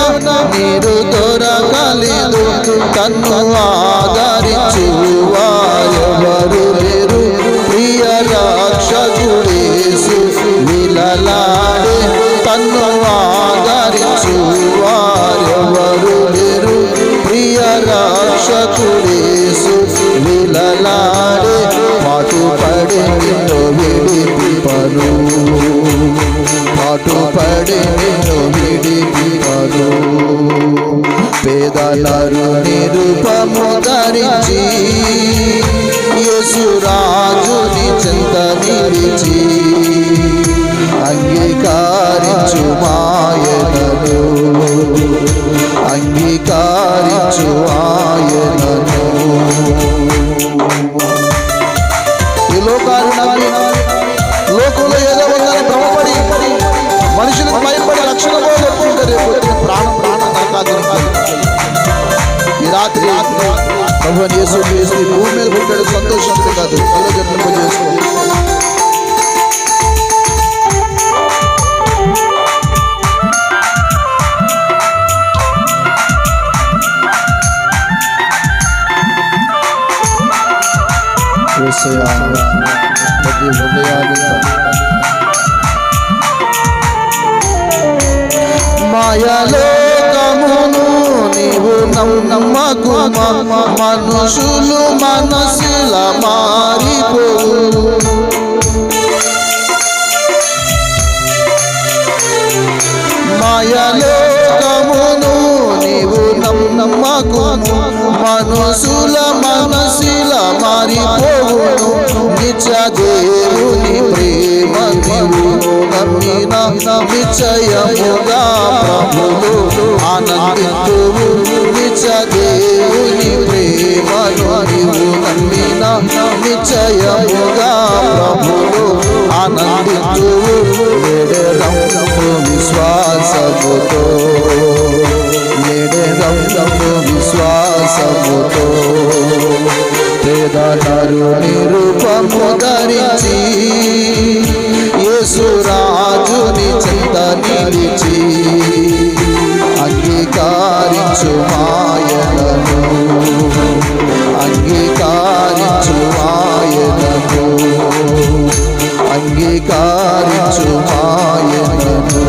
మీరు దొరకలేదు. తన్ను ఆదరించు వారెవరు లేరు, ప్రియ రక్షకుడు యేసు విలలాడే. తన్ను ఆదరించు వారెవరు లేరు, ప్రియ రక్షకుడు యేసు విలలాడే. పాటుపడి నిన్ను విడిపింపను, పాటుపడి నిన్ను విడిపింపను. పేద నరుని రూపము ధరించి యేసు రాజుని చెంత నిలిచి అంగీకరించు మాయనను, అంగీకరించు ఆయనను. ఈ లోకాన్ని నమ్మి లోకంలో ఏదో ఉందని భ్రమపడి మనుషులకు భయపడి రక్షణ పోగొట్టుకుంటే రేపు ప్రాణం నరకాగ్నికి. ఈ రాత్రి ప్రభువైన యేసుక్రీస్తు భూమి మీద పుట్టాడు, సంతోషంతో కాదు, జన్మింపజేసుకో. మాయలోకమును నీవు నమ్మకు, మనుషులు మనసుల మారిపోవు. మాయలోకమును నీవు నమ్మకు, మనుషుల మనసుల మారిపోవును. నిత్య దేవుని ప్రేమ నీవు నమ్మిన నిశ్చయముగా ప్రభువు ఆనందింతువు. నిత్య దేవుని ప్రేమను నీవు నమ్మిన నిశ్చయముగా ప్రభువు ఆనందింతువు. విశ్వాసముతో ఎడెదము విశ్వాసముతో పేదనరుని రూపము ధరించి యేసురాజుని చెంత నిలిచి అంగీకరించు మాయలను అంగీకరించు మాయలను అంగీకరించు మాయలను.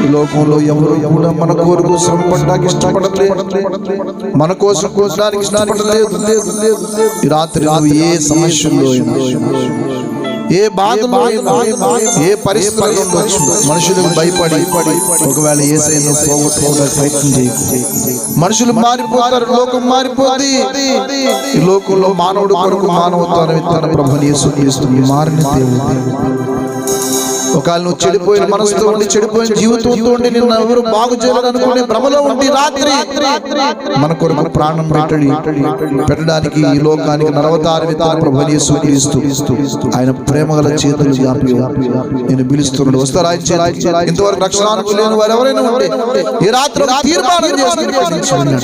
ఈ లోకంలో ఎవరు కూడా మన కొరకు శ్రమపడడానికి ఇష్టపడలేదు, మన కోసం కోసడానికి ఇష్టపడలేదు. ఈ రాత్రి నువ్వు ఏ సమస్యల్లో అయినా, ఏ బాధలో అయినా, ఏ పరిస్థితుల్లో ఉండొచ్చు, మనుషులకు భయపడి ఒకవేళ యేసయ్యను పోగొట్టుకోవడానికి ప్రయత్నం చేయకు. మనుషులు మారిపోతారు, లోకం మారిపోతుంది. ఈ లోకంలో మానవుడు కొరకు మానవత్వాన్ని విత్తన ప్రభుని యేసు మారిన దేవుడు. ఒకవేళ నువ్వు చెడిపోయిన మనసుతో ఉండి, చెడిపోయిన జీవితంతో ఉండి, నిన్ను ఎవరు బాగు చేయాలనుకునే భ్రమలో ఉండి రాత్రి మన కొరకు ప్రాణం పెట్టడానికి ఈ లోకానికి నరవతార విత్తన ప్రభుని యేసు క్రీస్తు ఆయన ప్రేమగల చేతులు జాపి నేను పిలుస్తున్నాడు. వస్తారా? ఇంతవరకు రక్షణ లేని వారు ఎవరైనా ఉంటే ఈ రాత్రి తీర్మానం చేసుకుని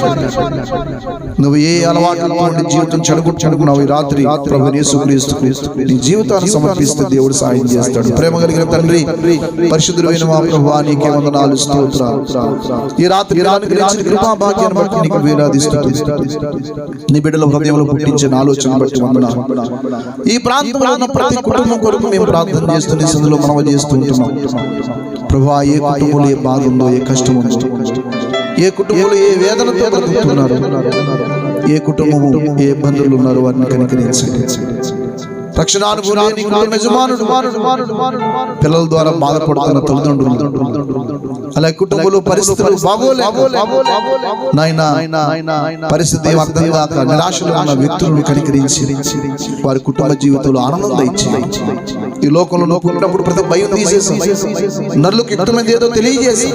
నువ్వు ఏ అలవాటు జీవితం చెడుకున్నావు, ఈ రాత్రి ప్రభుని యేసు క్రీస్తు నీ జీవితాన్ని సమర్పిస్తే దేవుడు సాయం చేస్తాడు. ప్రేమ కలిగిన తండ్రి, పరిశుద్ధుడైన మా ప్రభువా, నీకే వందనాలు, స్తోత్రాలు. ఈ రాత్రి కృపా భాగ్యాన్ని బట్టి నీకు వేలాది స్తుతులు. నీ బిడ్డల హృదయంలో పుట్టించిన ఆలోచన బట్టి వందనాలు. ఈ ప్రాంతంలో ఉన్న ప్రతి కుటుంబం కొరకు మేము ప్రార్థన చేస్తూ నీ సందులో మనవి చేస్తూ ఉంటున్నాం. ప్రభువా, ఏ కుటుంబంలో ఏ బాధ ఉందో, ఏ కష్టం ఉందో, ఏ కుటుంబంలో ఏ వేదనతో బ్రతుకుతున్నారు, ఏ కుటుంబము ఏ ఇబ్బందులు ఉన్నారో వారిని కనికరించండి. రక్షణానుభూతి యజమానుడు, పిల్లల ద్వారా బాధపడుతున్న తల్లిదండ్రులు, అలాగే కుటుంబంలో పరిస్థితులు బాగోలేక పరిస్థితి అర్థం కాక నిరాశలో ఉన్న వ్యక్తులను కనికరించి వారి కుటుంబ జీవితంలో ఆనందం ఇచ్చి ఈ లోకంలో పుట్టినప్పుడు ప్రతి భయం తీసేసి నరులకు ఇష్టమైనది ఏదో తెలియజేసి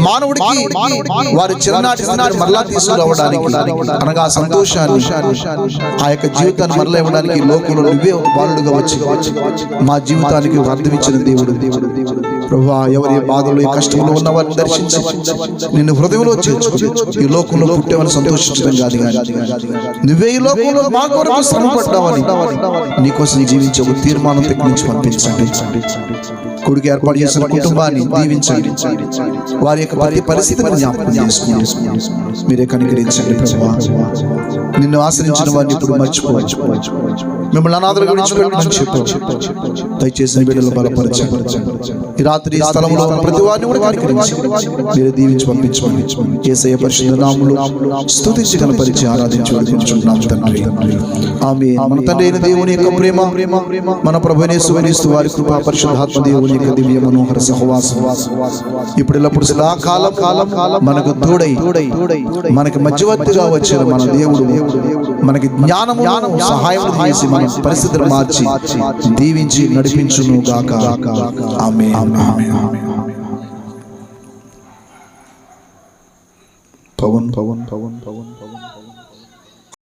మానవుడికి వారి చిన్ననాటి మరలా తీసుకురావడానికి, అనగా సంతోషాన్ని, ఆ యొక్క జీవితాన్ని మరలా ఇవ్వడానికి ఈ లోకంలో నువ్వే బాలుడుగా వచ్చి మా జీవితానికి అర్థం ఇచ్చిన దేవుడు. ప్రభువా, ఎవరి బాధలు, కష్టంలో ఉన్న వారిని దర్శించి నిన్ను హృదయంలో చేర్చుకుని ఈ లోకంలో పుట్టేవని సంతోషించడం కాదు, నువ్వే ఈ లోకంలో మా కొరకు శ్రమపడ్డావని నీకోసం జీవించే ఒక తీర్మానం తెచ్చి పంపించండి. కొడుకు ఏర్పాటు చేసిన కుటుంబాన్ని దీవించండి. వారి యొక్క ప్రతి పరిస్థితిని జ్ఞాపకం చేసుకోండి. మీరే కనికరించండి. ప్రభువా, నిన్ను ఆశ్రయించిన వారిని ఇప్పుడు మర్చిపోవచ్చు, మిమ్మల్ని అనాథలుగా విడిచిపెట్టమని చెప్పావు. దయచేసి బిడ్డలు బలపరచండి. ఈ రాత్రి ఈ స్థలంలో ప్రతి వారిని కూడా కనికరించి మీరే దీవించి పంపించమని యేసయ్య పరిశుద్ధ నామములో స్తుతించి కనపరిచి ఆరాధించి వేడుకుంటున్నాము తండ్రి. ఆమేన్. మన తండ్రి అయిన దేవుని యొక్క ప్రేమ, మన ప్రభువైన యేసు క్రీస్తు వారి కృప, పరిశుద్ధాత్మ దేవుని యొక్క దివ్య మనోహర సహవాసం ఇప్పుడు ఎల్లప్పుడు సదాకాలం మనకు తోడై మనకి మధ్యవర్తిగా వచ్చిన మన దేవుడు మనకి జ్ఞానము సహాయం చేసి మన పరిస్థితులు మార్చి దీవించి నడిపించును గాక. ఆమేన్. పవన్.